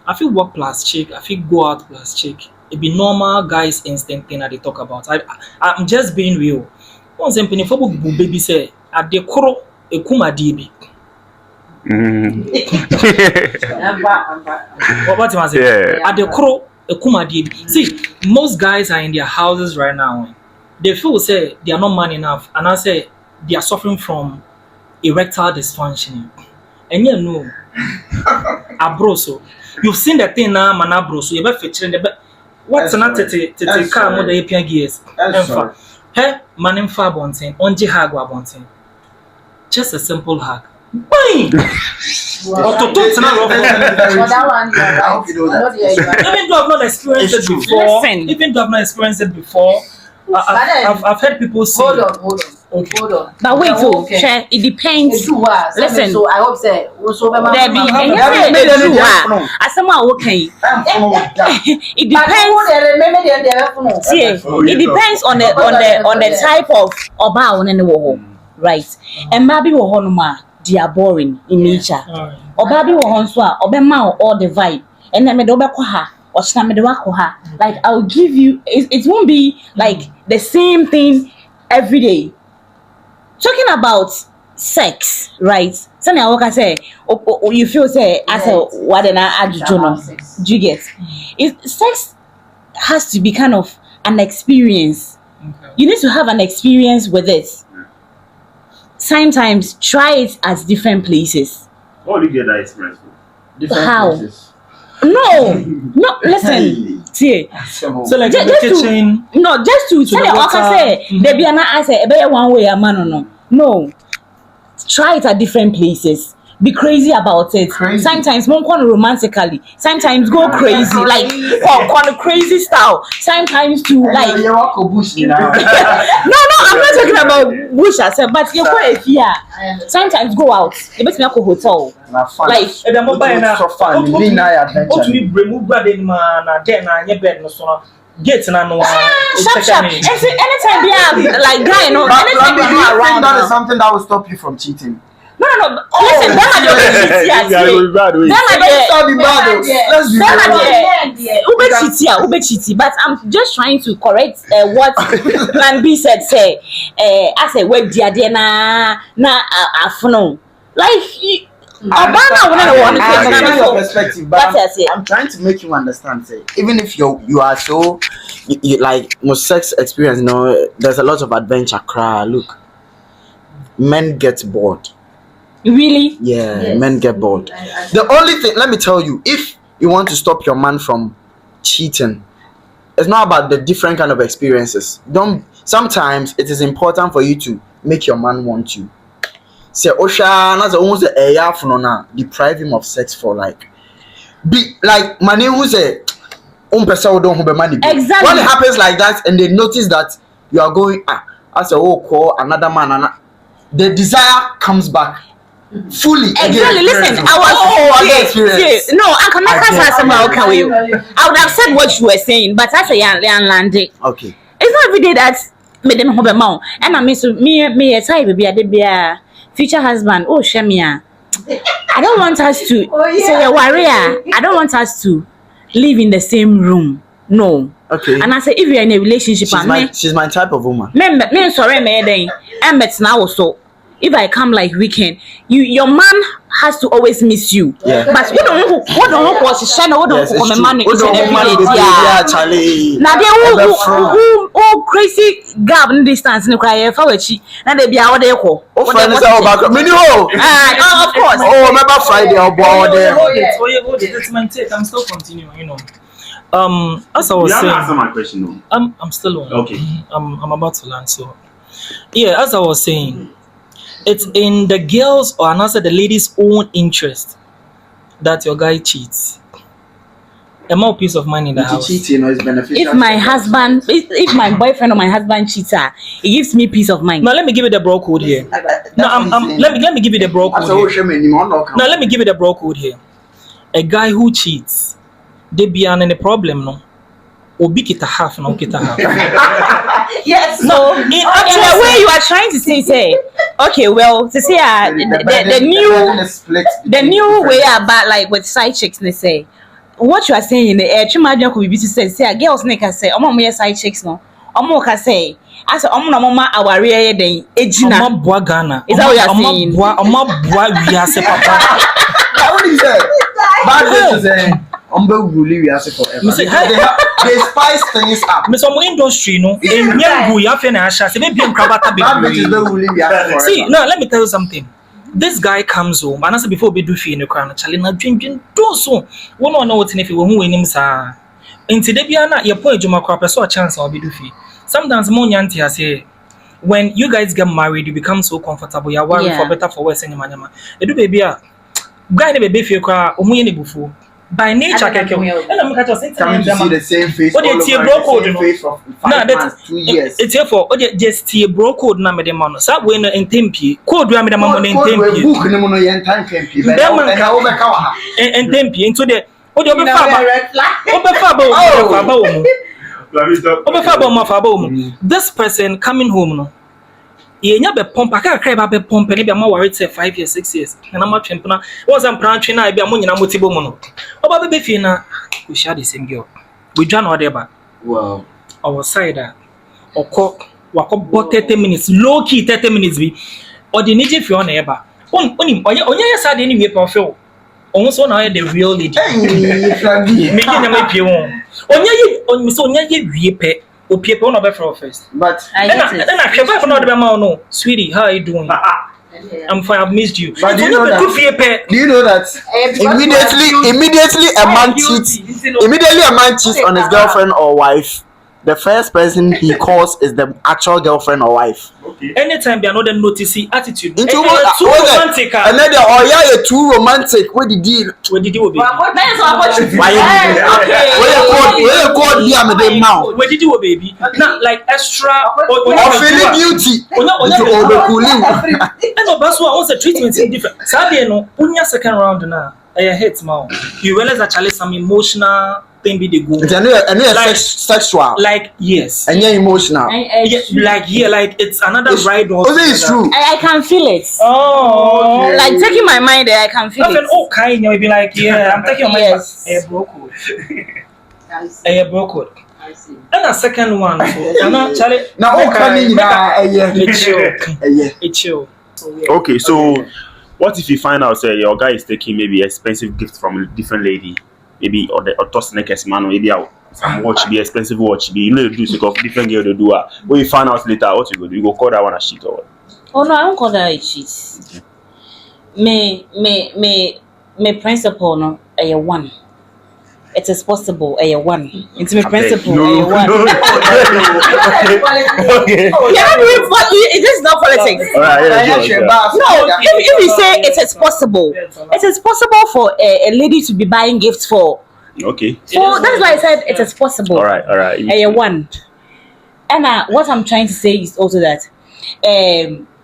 Speaker 2: I feel work plus chick, I feel go out plus chick. It be normal guys instinct thing that they talk about. I'm just being real. Once in penny for baby say at the koro a kuma DB. What am I saying?
Speaker 3: Yeah.
Speaker 2: At the koro a kuma DB. See, most guys are in their houses right now. They feel say they are not man enough, and I say they are suffering from erectile dysfunction. And you know, abroso. You've seen the thing now, man. Abroso. You better featuring the what's not to car more than 8 years. Hey, man in far bonting, onji hag wa bonting. Just a simple hug. Bang! Or to talk to now. Even though I've not experienced it before,
Speaker 1: Listen.
Speaker 2: even though I've not experienced it before, I've heard people say.
Speaker 4: Hold on.
Speaker 2: Okay.
Speaker 4: Hold on.
Speaker 1: But wait,
Speaker 4: Yeah,
Speaker 1: so
Speaker 4: okay.
Speaker 1: share, it depends.
Speaker 4: Listen. So I hope say so be
Speaker 1: There be and it depends. See, it depends on the type of oba one ne wo ho, right? And maybe wo ho no ma they are boring in nature. Oba bi wo ho so a obema all the vibe. And then me do obekọ ha, ochina me do akọ ha. Like I'll give you it won't be like the same thing every day. Talking about sex, right? Something I work say, you feel say as a what an ajujuno. Do you get? Sex has to be kind of an experience.
Speaker 2: Okay.
Speaker 1: You need to have an experience with it. Sometimes try it at different places.
Speaker 3: What do you get that experience from?
Speaker 5: Different
Speaker 1: How?
Speaker 5: places.
Speaker 1: No, listen. See.
Speaker 2: So like in the
Speaker 1: Just
Speaker 2: kitchen.
Speaker 1: No, just to tell
Speaker 2: the
Speaker 1: you,
Speaker 2: water.
Speaker 1: say there be an answer. Be one way, a man. No, try it at different places. Be crazy about it.
Speaker 5: Crazy.
Speaker 1: Sometimes more romantically. Sometimes go crazy, like on a crazy style. Sometimes to like.
Speaker 5: You walk a bush, you know.
Speaker 1: No, I'm not talking about bush yourself, but you're quite fear. Sometimes go out. You better make a hotel. Like
Speaker 2: And the mobile na.
Speaker 5: so fun.
Speaker 2: What
Speaker 5: Adventure.
Speaker 2: me remove brother in man na then na nye bed no so no. Get na no.
Speaker 1: sharp. And see, anytime they are like guy, no, anytime
Speaker 5: Do
Speaker 1: they
Speaker 5: you
Speaker 1: are
Speaker 5: think
Speaker 1: around.
Speaker 5: that is something that will stop you from cheating?
Speaker 1: No. Listen, them are the
Speaker 3: Yeah,
Speaker 1: cheating.
Speaker 3: bad way.
Speaker 1: Them are
Speaker 5: Let's
Speaker 1: the
Speaker 5: not be bad. Let's be
Speaker 1: them
Speaker 5: real.
Speaker 1: are Ube cheaty, but I'm just trying to correct what Plan B said. Say, I say web dia na afuno. Like,
Speaker 5: I understand your
Speaker 1: to
Speaker 5: perspective,
Speaker 1: What
Speaker 5: but
Speaker 1: I say?
Speaker 5: I'm trying to make you understand. Say, even if you are so you like most sex experience, you know, there's a lot of adventure. Cry, look, men get bored.
Speaker 1: really.
Speaker 5: Yeah,
Speaker 4: Yes.
Speaker 5: men get bored. The only thing, let me tell you, if you want to stop your man from cheating, it's not about the different kind of experiences. Don't. Sometimes it is important for you to make your man want you. Say, Osha, that's almost a year from now. Deprive him of sex for like, be like money. Who say, don't have money.
Speaker 1: Exactly.
Speaker 5: When it happens like that, and they notice that you are going, as a call another man, and the desire comes back fully.
Speaker 1: Exactly. Listen,
Speaker 5: Again.
Speaker 1: I was
Speaker 5: again experience.
Speaker 1: no, I can make
Speaker 5: Again.
Speaker 1: us somehow. Can we? I would have said what you were saying, but as a young landing.
Speaker 5: Okay.
Speaker 1: It's not every day that made them have a mouth. And I miss me a type baby, I did be a future husband. Oh, Shemia. I don't want us to say a warrior. I don't want us to live in the same room. No.
Speaker 5: Okay.
Speaker 1: And I say if you're in a relationship
Speaker 5: She's my type of woman.
Speaker 1: me sorry me then. And but now also if I come like weekend, your man has to always miss you.
Speaker 5: Yeah.
Speaker 1: But what don't watch Shana, what don't
Speaker 5: Yes, it's
Speaker 1: come
Speaker 5: true.
Speaker 1: man
Speaker 5: Who don't
Speaker 1: every
Speaker 5: want
Speaker 1: day.
Speaker 5: to be
Speaker 1: Yeah.
Speaker 5: Charlie.
Speaker 1: Now they who crazy gap in distance in the cry for which now they be out there.
Speaker 5: Oh, friend, is our back. Mini ho.
Speaker 1: Of course.
Speaker 5: Oh, remember Friday or boy there.
Speaker 2: Hold it. That's my take. I'm still continuing. You know. As I was
Speaker 3: You haven't
Speaker 2: saying,
Speaker 3: answered my question, though.
Speaker 2: I'm still on.
Speaker 3: Okay.
Speaker 2: I'm about to land. So, yeah, as I was saying, it's in the girls or another the ladies' own interest that your guy cheats. A more peace of mind in the house.
Speaker 5: Cheating is beneficial.
Speaker 1: If my husband, if my boyfriend or my husband cheats, it gives me peace of mind.
Speaker 2: Now let me give you the bro code here. No, let me give you the bro code here. Now let me give you the bro code here. A guy who cheats, they be an any problem no. Obi kita half no kita half.
Speaker 1: Yes.
Speaker 2: No,
Speaker 1: In a way, you are trying to say, okay, well, to say the new way about like with side chicks, they say, what you are saying in the air, Chimadia could be to say, girls make us say, my side chicks no, can say, as mama our rear day, Ejina.
Speaker 2: Oma boa Ghana.
Speaker 1: Is that what you are saying?
Speaker 2: Oma boa we are say papa.
Speaker 5: What is that? Bad is saying. We are forever. They spice things up.
Speaker 2: Me some industry no. Enyangu ya fe na asha. Se be bi nkrabata be. See, now let me tell you something. This guy comes home and I said before be do fi in the crown chale na dwendwen do so. Wo no what ne fi wo hu enim sa. Enti de bia na ye po ejuma kwa person chance or be do fi. Sometimes mo nyanti say when you guys get married you become so comfortable. You are worried for better for worse anyama. E do baby a guy ne be fi kwa omu ye ne bufu. by nature keke and I'm catch us
Speaker 5: Coming to see the same face.
Speaker 2: What
Speaker 5: all
Speaker 2: they
Speaker 5: over,
Speaker 2: bro
Speaker 5: the
Speaker 2: code,
Speaker 5: same
Speaker 2: no?
Speaker 5: face for
Speaker 2: No,
Speaker 5: 5 months, 2 years.
Speaker 2: It's here for just tie bro code na me de man. Sa we no entempi. Code we am de man no
Speaker 5: Code we
Speaker 2: entempi.
Speaker 5: book ni mo no yen time tempi. But
Speaker 2: Dem man
Speaker 5: na
Speaker 2: ka-
Speaker 5: wo be ka wa ha.
Speaker 2: Entempi into the what you
Speaker 4: You
Speaker 2: be
Speaker 4: know,
Speaker 2: fa
Speaker 4: red flag.
Speaker 2: This person coming home no. Yenya be pump aka kra ba be pump ne be ma worry say 5 years 6 years. Na ma twempna. Was am plan twe na be am nyina motibo mu no. Oba be fie na we share the same girl. We join order ba.
Speaker 5: Wow.
Speaker 2: Our side wako 30 minutes low key 30 minutes bi. Or the nije fie on eba. Onim onye sad any we pon feel. On so na the real lady.
Speaker 5: Hey, Flabi.
Speaker 2: Me gina me pie won. Onye ye wie pe. Opie pe on obe for first.
Speaker 5: But
Speaker 4: I
Speaker 2: Then
Speaker 4: get it.
Speaker 2: I shall back on the man. No, sweetie, how are you doing? I'm fine. I've missed you.
Speaker 5: But do you know that- do you know that immediately a man cheats, immediately a man cheats on his girlfriend or wife, the first person he calls is the actual girlfriend or wife.
Speaker 3: Okay.
Speaker 2: Anytime they are not noticing attitude.
Speaker 5: Into
Speaker 2: Too romantic.
Speaker 5: and then oh yeah, you're too romantic. What did you?
Speaker 2: Where did you obey?
Speaker 4: That's what you
Speaker 5: Why you called me? I'm a day now.
Speaker 2: Where did you baby? Not like extra.
Speaker 5: Or feeling guilty. Into all the cooling.
Speaker 2: And no, that's why the treatment is different. Sabi no, unya second round na. I hate man. You realize actually some emotional thing be the go.
Speaker 5: It's a
Speaker 2: Like-
Speaker 5: sexual.
Speaker 2: Like yes.
Speaker 5: And you're emotional.
Speaker 2: Like it's another ride.
Speaker 5: Also, it's true.
Speaker 1: I can feel it.
Speaker 2: Oh.
Speaker 1: Like taking my mind there, I can feel
Speaker 2: Nothing
Speaker 1: it.
Speaker 2: okay, you be like, yeah, I'm taking your mind
Speaker 1: Yes.
Speaker 2: back. Broke. And a second one, so I'm Charlie.
Speaker 5: Now, all coming
Speaker 2: It's chill.
Speaker 3: Okay, so what if you find out say your guy is taking maybe expensive gift from a different lady, maybe or toss necklace man, or maybe some watch be expensive watch be you know do so of different girl they do. When you find out later, what you go do? You go call that one a shit or what?
Speaker 1: Oh no, I don't call that a cheat. Me principle no a one. It is possible a one. It's my principle a one.
Speaker 3: Okay.
Speaker 1: Yeah, it is not politics.
Speaker 3: All right, yeah, sure.
Speaker 1: No, if you say it is possible, it is possible for a lady to be buying gifts for.
Speaker 3: Okay.
Speaker 1: So that's why I said it is possible.
Speaker 3: All right.
Speaker 1: A one. And what I'm trying to say is also that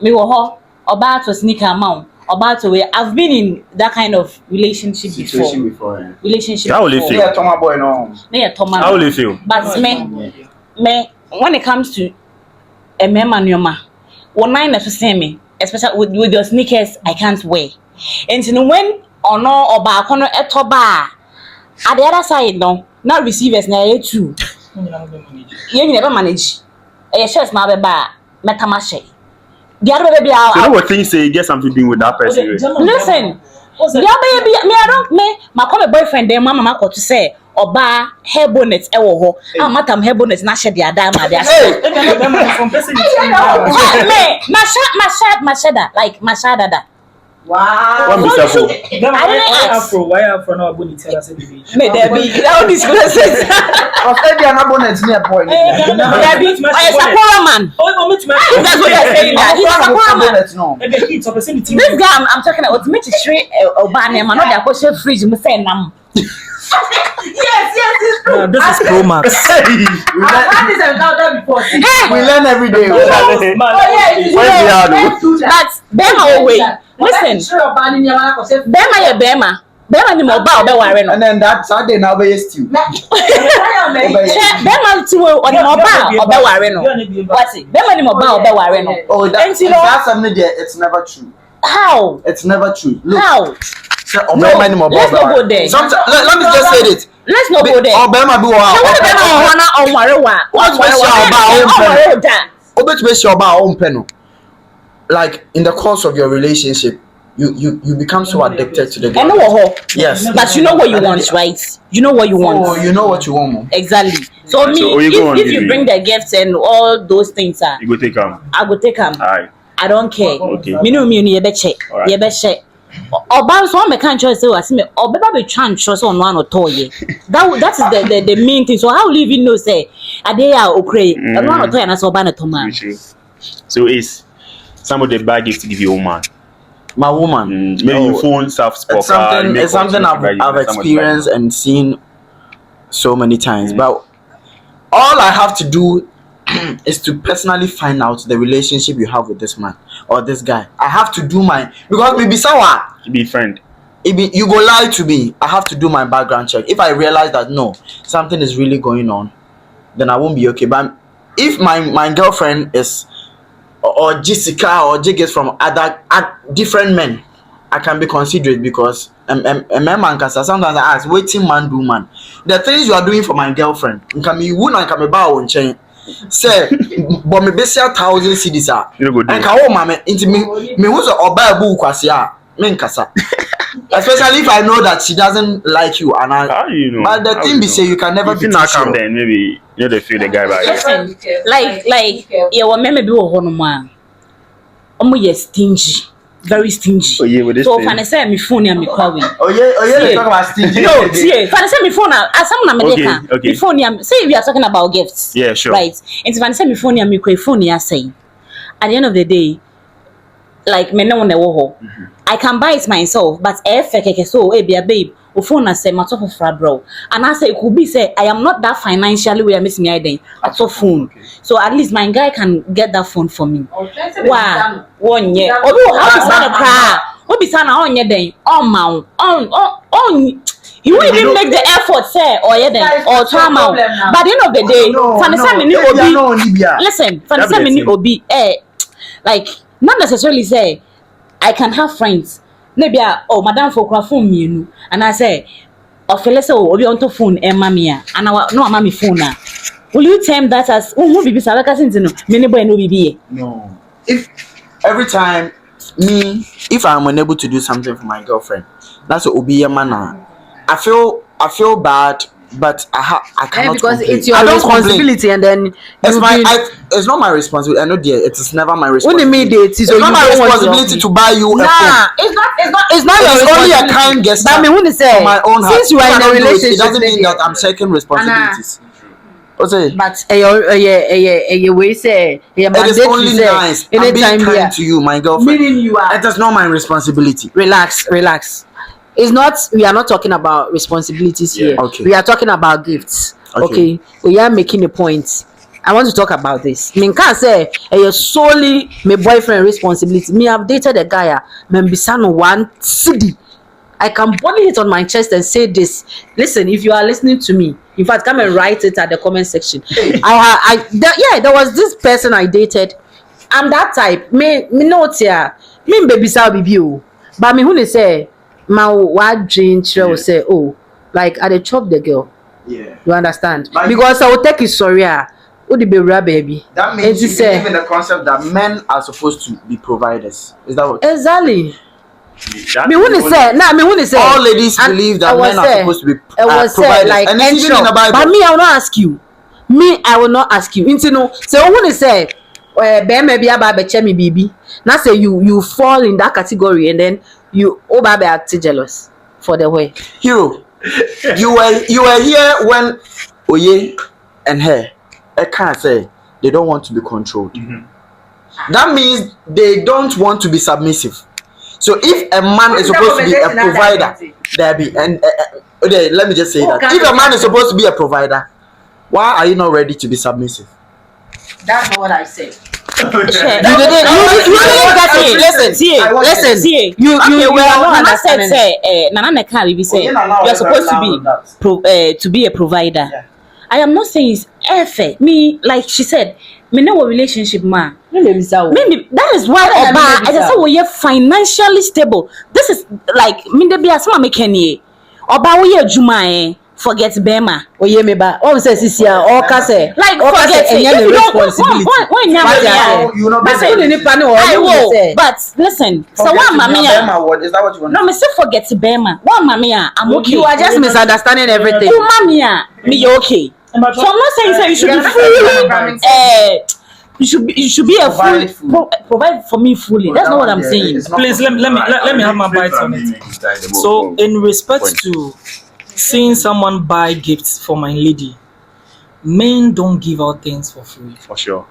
Speaker 1: me wo about to sneak amount about to where I've been in that kind of relationship before. Relationship.
Speaker 3: How will you
Speaker 1: before.
Speaker 3: feel?
Speaker 5: Yeah, Toma boy, no.
Speaker 1: Yeah, Thomas.
Speaker 3: How will you feel?
Speaker 1: But me when it comes to a man nyoma, one nine to say me, especially with your sneakers, I can't wear. And so when or no or back on a toba at the other side, no, not receivers na you too. You never manage. A shirts na be ba metamashe. The other baby
Speaker 3: So know what things say you get something to do with that person.
Speaker 1: listen. The other baby me I don't me my come boyfriend then mama ko to say oba hair bonnet e wo ho amatam hair bonnet na she dia da ma dia
Speaker 5: Hey,
Speaker 1: mashada like mashada da
Speaker 4: Wow.
Speaker 3: One be careful.
Speaker 2: Why Afro now bonnet tell us baby.
Speaker 1: me there be that one disgrace it
Speaker 5: of every another bonnet near boy.
Speaker 1: there be Sakura man that's what you're saying that he's a Sakura man
Speaker 5: No.
Speaker 1: this guy I'm talking about me to straight obane man no dey question fridge me say nam
Speaker 4: Yes.
Speaker 2: This is Pro Max.
Speaker 4: I've had this encounter before.
Speaker 5: We learn every day.
Speaker 4: Oh yeah, it is.
Speaker 3: Where's the other?
Speaker 4: Let's do that.
Speaker 1: but bema way listen
Speaker 4: Sure, Bani Nyama ko say.
Speaker 1: bema ye bema ni mo ba obe ware no
Speaker 5: And then that Saturday now be still.
Speaker 1: bema ti wo oni mo ba obe ware no what bema ni mo ba obe ware no
Speaker 5: Oh,
Speaker 1: And you know-
Speaker 5: that's something there. It's never true.
Speaker 1: how
Speaker 5: It's never true. Look,
Speaker 1: how
Speaker 5: say,
Speaker 1: No, let's not go there.
Speaker 5: Let me just say this.
Speaker 1: let's not go there
Speaker 5: Obama be wa.
Speaker 1: so what bema on na on ware wa
Speaker 5: What's
Speaker 1: ware
Speaker 5: special about
Speaker 1: on
Speaker 5: own
Speaker 1: ware da
Speaker 5: Obetube sure about own pen. Like in the course of your relationship, you become so addicted to the
Speaker 1: I know
Speaker 5: girl.
Speaker 1: what
Speaker 5: Yes.
Speaker 1: but you know what you want right you know what you want
Speaker 5: Oh, you know what you want, mom.
Speaker 1: exactly so me
Speaker 3: So, you go on
Speaker 1: if
Speaker 3: the
Speaker 1: you
Speaker 3: way.
Speaker 1: bring the gifts and all those things
Speaker 3: You go take him.
Speaker 1: I go take them
Speaker 3: Alright.
Speaker 1: I don't care.
Speaker 3: Okay.
Speaker 1: Me no me ye be check.
Speaker 3: Alright.
Speaker 1: Ye be check. Oba so me kan choice say was me obeba be try and trust on one or toy. That is the main thing. So how will you even know say ade ya okre? And one or toy na so oba na toma.
Speaker 3: So it's some of the bad gifts to give your woman.
Speaker 5: My woman.
Speaker 3: Maybe phone self
Speaker 5: It's something I've experienced and seen so many times. But all I have to do is to personally find out the relationship you have with this man or this guy. I have to do my, because maybe someone
Speaker 3: be friend.
Speaker 5: you go lie to me. I have to do my background check. If I realize that no, something is really going on, then I won't be okay. But if my girlfriend is or Jessica or Jig is from other different men, I can be considerate because a man can sometimes I ask, waiting man do man. The things you are doing for my girlfriend, can be wound and can be bow on chain. Say, but me best 1,000 CDs are. And can hold my into me who's a buy a book as ya, men kasa. Especially if I know that she doesn't like you and I.
Speaker 3: How do you know?
Speaker 5: But the thing be say you can never
Speaker 3: if
Speaker 5: be
Speaker 3: you
Speaker 5: too
Speaker 3: not come
Speaker 5: sure.
Speaker 3: then maybe you they feel the guy back.
Speaker 1: Listen, like yeah, what me be wo no ma. Omo ye stingy, very stingy.
Speaker 3: Oh yeah, with this
Speaker 1: so
Speaker 3: thing.
Speaker 1: if I say me phone ya me call we.
Speaker 5: Oh yeah, they talk about stingy.
Speaker 1: No, see, if I say me phone as someone na me dey
Speaker 3: Okay.
Speaker 1: me phone ya say we are talking about gifts.
Speaker 3: Yeah, sure.
Speaker 1: Right. And if I say me phone ya me phone ya say. At the end of the day, like me no na wo ho. I can buy it myself, but so be a babe. Phone na say matter for bro. And I say it could be say I am not that financially where miss me idea at all phone.
Speaker 3: Okay.
Speaker 1: So at least my guy can get that phone for me. Wow. One year. Obi how is that a cry? Obi sana on ye den. On he won't even make the effort say or ye den or time out. By the end of the day, Fanisa me ni obi. Listen, Fanisa me ni obi like not necessarily say I can have friends. Maybe madam for phone me and I say or say obi on to phone and mamia and I no mommy phone na. Will you term that as who be salaka no me boy no be?
Speaker 5: No. If every time if I'm unable to do something for my girlfriend, that's what obi man. I feel bad, but I cannot
Speaker 4: because
Speaker 5: complain.
Speaker 4: it's your
Speaker 5: I don't
Speaker 4: responsibility, and then
Speaker 5: it's not my responsibility. I know dear, it is never my responsibility.
Speaker 4: It's
Speaker 5: not my responsibility to buy you a phone.
Speaker 4: It's not your
Speaker 5: It's only a
Speaker 4: responsibility.
Speaker 5: kind gesture.
Speaker 4: But me who say
Speaker 5: from my own heart.
Speaker 4: since you
Speaker 5: If
Speaker 4: are
Speaker 5: I
Speaker 4: in a
Speaker 5: don't do it,
Speaker 4: relationship,
Speaker 5: it doesn't mean that I'm taking responsibilities. What's it?
Speaker 4: but we say
Speaker 5: It is only nice. I'm being kind to you, my girlfriend.
Speaker 4: meaning you are
Speaker 5: It is not my responsibility.
Speaker 4: relax. It's not. We are not talking about responsibilities here.
Speaker 5: Okay.
Speaker 4: We are talking about gifts. Okay. We are making a point. I want to talk about this. Me can't say solely my boyfriend responsibility. Me have dated a guy. Me bisano one city. I can body it on my chest and say this. Listen, if you are listening to me, in fact, come and write it at the comment section. There was this person I dated. I'm that type. Me not here. Me baby sa bibi o. But me who say my what dream will say like I dey chop the girl.
Speaker 5: Yeah.
Speaker 4: You understand?
Speaker 5: But
Speaker 4: because I will take his sorry. Who the baby baby?
Speaker 5: That means you believe in the concept that men are supposed to be providers. Is that what?
Speaker 4: Exactly. Me who say
Speaker 5: all ladies believe that men are supposed to be providers.
Speaker 4: Like
Speaker 5: and it's even in the Bible.
Speaker 4: But me, I will not ask you. I will not ask you. You know, so who say maybe about me baby. Now say you fall in that category and then you baby act jealous for the way.
Speaker 5: Hero, you were here when Oye and her I can't say they don't want to be controlled. That means they don't want to be submissive. So if a man is supposed to be a provider, let me just say that if a man is supposed to be a provider, why are you not ready to be submissive?
Speaker 4: That's not what I said.
Speaker 1: Listen. You understand? Say, Nana Nekali, we say you are supposed to be a provider.
Speaker 5: Yeah.
Speaker 1: I am not saying it's effort. Me, like she said, me know a relationship man. Maybe that is why Oba, I just say we are financially stable. This is like me dey be as ma make any. Oba we juma forget Bema.
Speaker 4: Oye me ba. All says this year, all say
Speaker 1: Like forget it. If you don't I will. But listen, so one mamia.
Speaker 5: Is that what you want?
Speaker 1: No, me still forget Bema. One mamia, I'm okay.
Speaker 4: You are just misunderstanding everything.
Speaker 1: Oh mamia, me you okay. So I'm not saying you should be fully you should be a provide for me fully. That's not what I'm saying.
Speaker 2: Please let me have my bite on it. So in respect to seeing someone buy gifts for my lady, men don't give out things for free.
Speaker 3: For sure.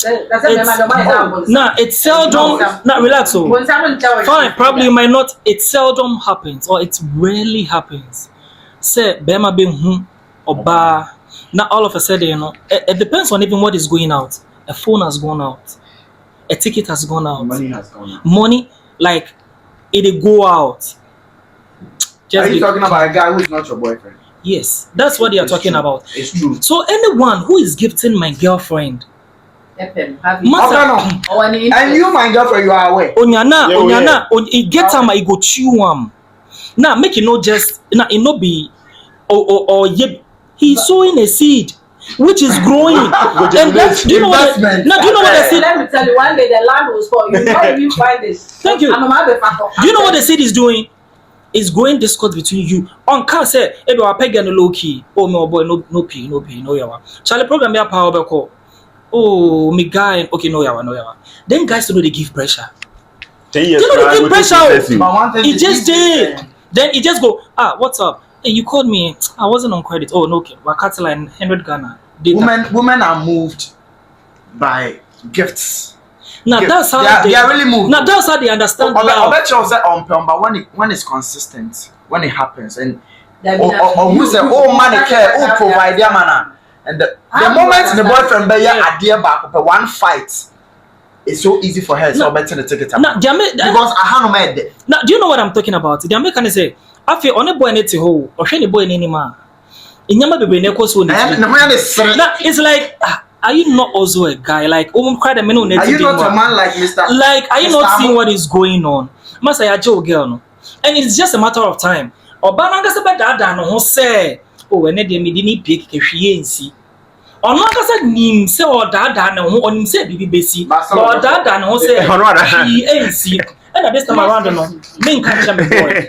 Speaker 2: It's seldom. Not relax. So fine. Probably it might not. It seldom happens, or it rarely happens. Say bema being or bar. Now all of a sudden, you know, it depends on even what is going out. A phone has gone out. A ticket has gone out.
Speaker 5: Money has gone out.
Speaker 2: Money, like it go out.
Speaker 5: Are you talking about a guy who's not your boyfriend?
Speaker 2: Yes, that's what they are talking
Speaker 5: true.
Speaker 2: about.
Speaker 5: It's true.
Speaker 2: So anyone who is gifting my girlfriend,
Speaker 5: And you, my girlfriend, you are aware.
Speaker 2: Onyana, it get time I go chew Now make it not just now it not be or he's sowing a seed which is growing. And that's, do you know what? Do you know what the seed?
Speaker 4: Let me tell you, one day the land will fall. You don't even find this.
Speaker 2: Thank you. Do you know what the seed is doing? It's growing discord between you. On car say, "Ebe wa pega no low key. Oh no boy, no pay, no yawa." Charlie program ya power be call. Oh, me guy, okay, no yawa. Then guys don't know they give pressure.
Speaker 3: 10 years.
Speaker 2: You know they give pressure.
Speaker 5: It
Speaker 2: It just did. Then it just go, what's up? Hey, you called me. I wasn't on credit. Oh, no, okay. Wakati line 100 Ghana.
Speaker 5: Women are moved by gifts.
Speaker 2: Now that's how
Speaker 5: they are really moved.
Speaker 2: Now that's how they understand
Speaker 5: I
Speaker 2: love.
Speaker 5: bet you say but when it's consistent, when it happens, and or who say, oh man, care, oh provide their man, and the moment the boyfriend buy a dear back up one fight, it's so easy for her. So better to take it up.
Speaker 2: Now,
Speaker 5: because I have no made.
Speaker 2: Now, do you know what I'm talking about? The American say, I feel on a boy net ho or any boy any man. In Yama baby neko so. Now it's like. Are you not also a guy like are you not
Speaker 5: a man like Mr.
Speaker 2: Like are you
Speaker 5: Mr.
Speaker 2: not seeing what is going on? Masa ya Joe girl no. And it's just a matter of time. Obana ngasa be dada no ho say oh ene de me di ni pick kehwie nsi. Ono ngasa nim say o dada no ho onim say bibi besi. O dada no ho say he nsi. And this time around no me nka cha me boy.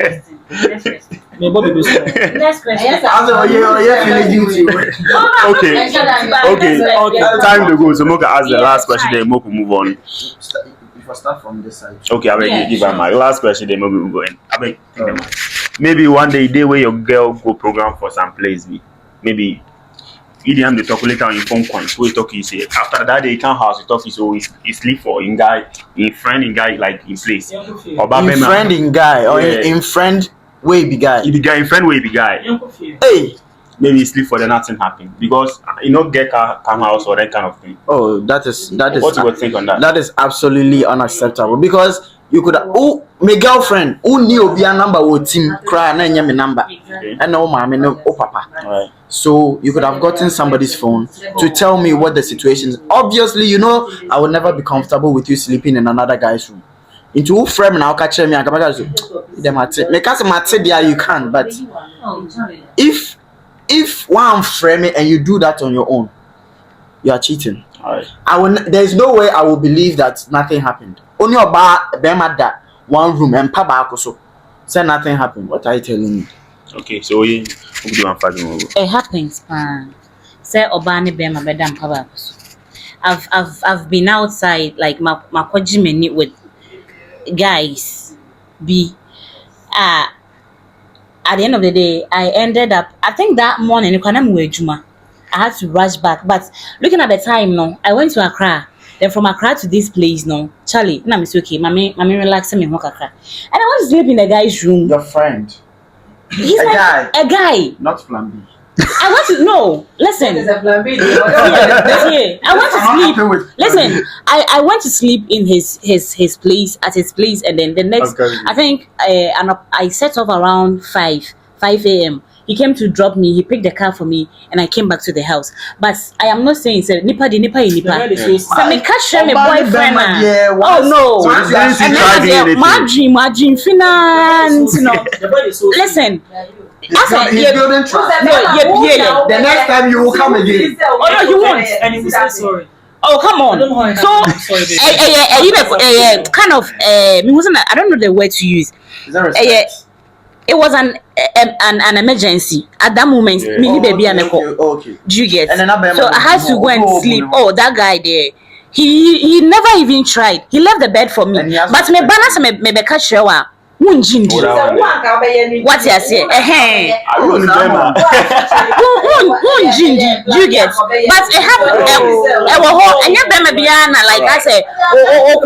Speaker 2: Me boy baby so.
Speaker 1: Next question.
Speaker 3: Okay. Time to go. So Moka ask the last question. Then Moka move on.
Speaker 5: If I start from this side.
Speaker 3: Okay, I beg you give her my last question. Then Moka move on. I beg. Maybe one day where your girl go program for some place. Maybe you didn't have to talk later on your phone coins. So you talk. You say after that day you can't house. You talk. So he sleep for in guy, in friend in guy like in place.
Speaker 5: In friend in guy or in friend. Way be guy.
Speaker 3: He be guy in friend way be guy.
Speaker 5: Hey,
Speaker 3: maybe he sleep for the nothing happen because you know get come house or that kind of thing.
Speaker 5: Oh, that is.
Speaker 3: What you would think on that?
Speaker 5: That is absolutely unacceptable because you could. Oh, my girlfriend who knew be a number would team cry and then me number and no mama no papa.
Speaker 3: Right.
Speaker 5: So you could have gotten somebody's phone to tell me what the situation is. Obviously, you know I would never be comfortable with you sleeping in another guy's room. Into who frame now catch me and come back them at there you can, but if one frame it and you do that on your own, you are cheating.
Speaker 3: Alright.
Speaker 5: There's no way I will believe that nothing happened. Only about them at that one room and papa so say nothing happened. What are you telling me?
Speaker 3: Okay, so we do one fighting over.
Speaker 1: It happens, say Obani Bema Bedam Papa. I've been outside like my minute with guys at the end of the day I ended up I think that morning I had to rush back, but looking at the time no I went to Accra, then from Accra to this place no Charlie na me okay mommy relax me walk Accra and I want to sleep in the guy's room.
Speaker 5: Your friend,
Speaker 1: he's
Speaker 5: a
Speaker 1: like, a guy,
Speaker 5: not plan B.
Speaker 1: I want to know. Listen. I want to sleep. Listen, I went to sleep in his place at his place, and then the next, I think, I set off around 5 a.m. He came to drop me. He picked the car for me, and I came back to the house. But I am not saying say nipa. So me catch my boyfriend. Oh no! And margin finance. No, listen.
Speaker 5: He's building trust.
Speaker 1: No,
Speaker 5: the next time you will come again.
Speaker 1: Oh no, you won't.
Speaker 2: And he will say sorry.
Speaker 1: Oh come on. So kind of I don't know the word to use.
Speaker 5: Is that respect?
Speaker 1: It was an emergency at that moment. Okay. Do you get? So I had to go and sleep. Oh, that guy there. He never even tried. He left the bed for me. But me balance me catch shower. Wunjindi. What you say?
Speaker 3: I don't remember.
Speaker 1: Wunjindi. Do you get? But it happened. And you be Biana, like I said, oh,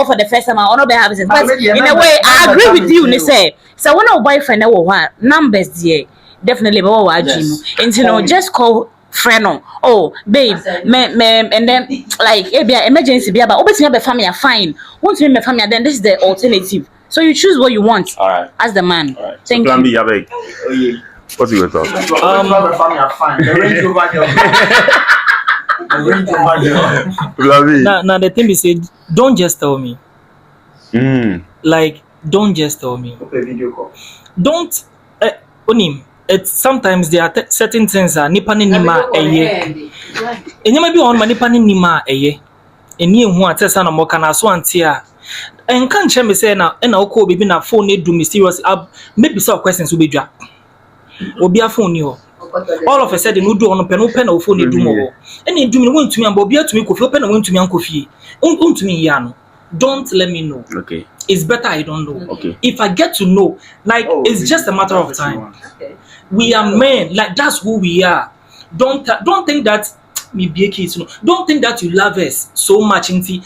Speaker 1: for the first time, I don't be having. But in a way, I agree with you. They say, so when our boyfriend, numbers there, definitely, and you know, just call. Friend, oh babe, and then like emergency, but obviously have a family fine. Once you have a family, then this is the alternative. So you choose what you want.
Speaker 3: All right.
Speaker 1: As the man.
Speaker 3: All right.
Speaker 1: Thank
Speaker 3: Plan B,
Speaker 1: you.
Speaker 3: Abeg. What's your thought? Plan B.
Speaker 2: Now the thing is, don't just tell me. Like, don't just tell me. Don't. Onim. It's sometimes there are certain things that nipa ni nima eye. Enyama bi on ma nipa ni nima eye. Eni ehu atesa na mo kana so antia. Enka nche me say na okọ obi na phone e do mysterious maybe some questions we bedwa. Obi a phone ni ho. All of a sudden we do on pen na phone e do mo. Eni do me wontumi amba obi atumi kofi pen na wontumi ankofie. Wontumi ya no. Don't let me know.
Speaker 3: Okay.
Speaker 2: It's better I don't know.
Speaker 3: Okay.
Speaker 2: If I get to know, like it's just a matter of time.
Speaker 4: Okay.
Speaker 2: We are men, like that's who we are. Don't think that me be a kid, you know. Don't think that you love us so much into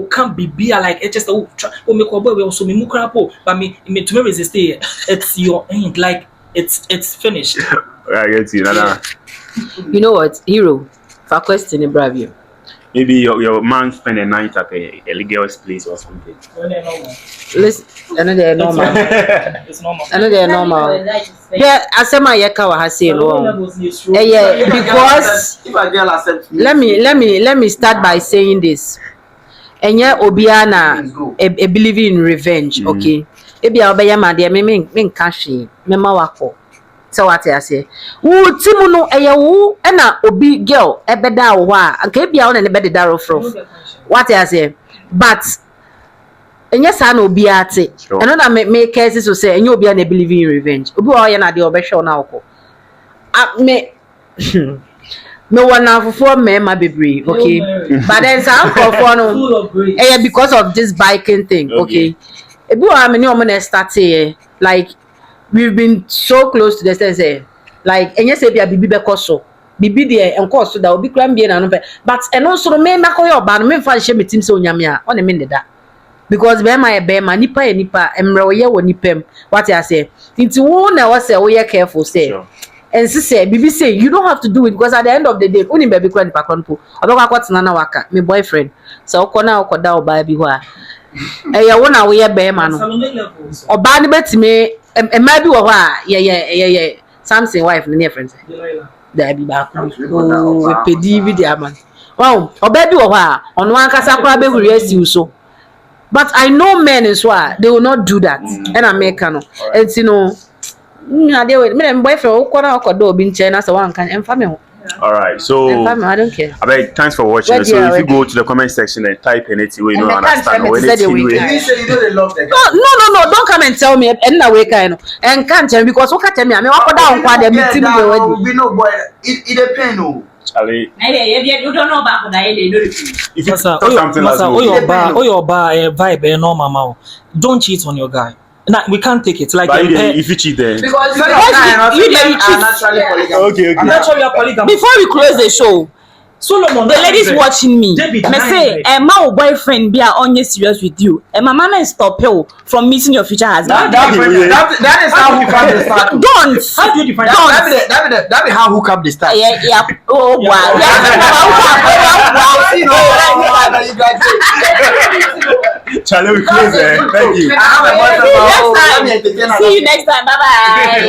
Speaker 2: can't be like it just make a boy we also me mukrapo, but me to me resist it. It's your end, like it's finished.
Speaker 3: I get you, Nana.
Speaker 4: You know what, hero? For question, Bravio.
Speaker 3: Maybe your man spend a night at a girl's place or something.
Speaker 4: Listen, I know they're normal.
Speaker 2: It's normal.
Speaker 4: I know they're normal. Yeah, Asema Yeka wa say no. Yeah, because
Speaker 5: If a girl accepts me,
Speaker 4: let me start by saying this. Enye obiana a believe in revenge, okay? Ebi a obeye ma de me nka hwe, me ma wako. So what I say? Wo timu no eye wo e na obi girl ebeda wo a anka ebi a wo na ne bede daro fro. What I say? But enye sa na obi ate. Eno na me cases so say enye obi a na believe in revenge. Obi wa ye na de obehwe na wako. Me wanna for me ma bebre, okay? But then some for no because of this biking thing, okay? Ebi wa me ni omo na start here like we've been so close to the sense like enye say bia bibi be koso bibi de enko so da obi kram bia na no but eno so me makoyo ba no me fa hye metim se onyame a o ne me ndeda because be ma nipa emre wo ye wo nipam what I say nti wo na wo say wo ye careful say and say bibi say you don't have to do it because at the end of the day uni be kram nipa kronpo obekwa kwatena na waka me boyfriend so ukona ukoda oba bi ho a eye wo na wo ye be ma no oba ne betime maybe yeah Samson wife near friends there be back we pedi bi dia man wow obabi wo ha ono ankasa kwa be huri asi so but I know men as well they will not do that and America no and you know me boyfriend ukona okodo obi nche na se wan kan emfa me ho.
Speaker 3: All right, so
Speaker 4: I don't care.
Speaker 3: Thanks for watching. So if you go to the comment section and type anything where you don't understand or anything
Speaker 5: you say you know they love the girl.
Speaker 4: No, don't come and tell me and na we kind and can't tell me because what tell me I mean what down kwa dem meeting me already.
Speaker 5: We no boy it depend no.
Speaker 3: Charlie,
Speaker 1: You don't know about that.
Speaker 3: if you
Speaker 2: Masa,
Speaker 3: talk something last
Speaker 2: your vibe no mama. Don't cheat on your guy. Nah, we can't take it. Like
Speaker 3: if you cheat then.
Speaker 5: Because you
Speaker 3: Okay.
Speaker 2: naturally are polygamous.
Speaker 1: Before we close the show,
Speaker 2: Solomon,
Speaker 1: the ladies watching me,
Speaker 2: David,
Speaker 1: me say, my boyfriend be only serious with you. And my mama is stop you from meeting your future husband.
Speaker 5: that is how hook up the start.
Speaker 1: Don't.
Speaker 2: How do you define
Speaker 5: That be how hook up the start.
Speaker 1: Yeah. Oh, wow.
Speaker 3: Charlie, we close there. Thank you.
Speaker 5: I have a
Speaker 1: See you next time. Bye bye.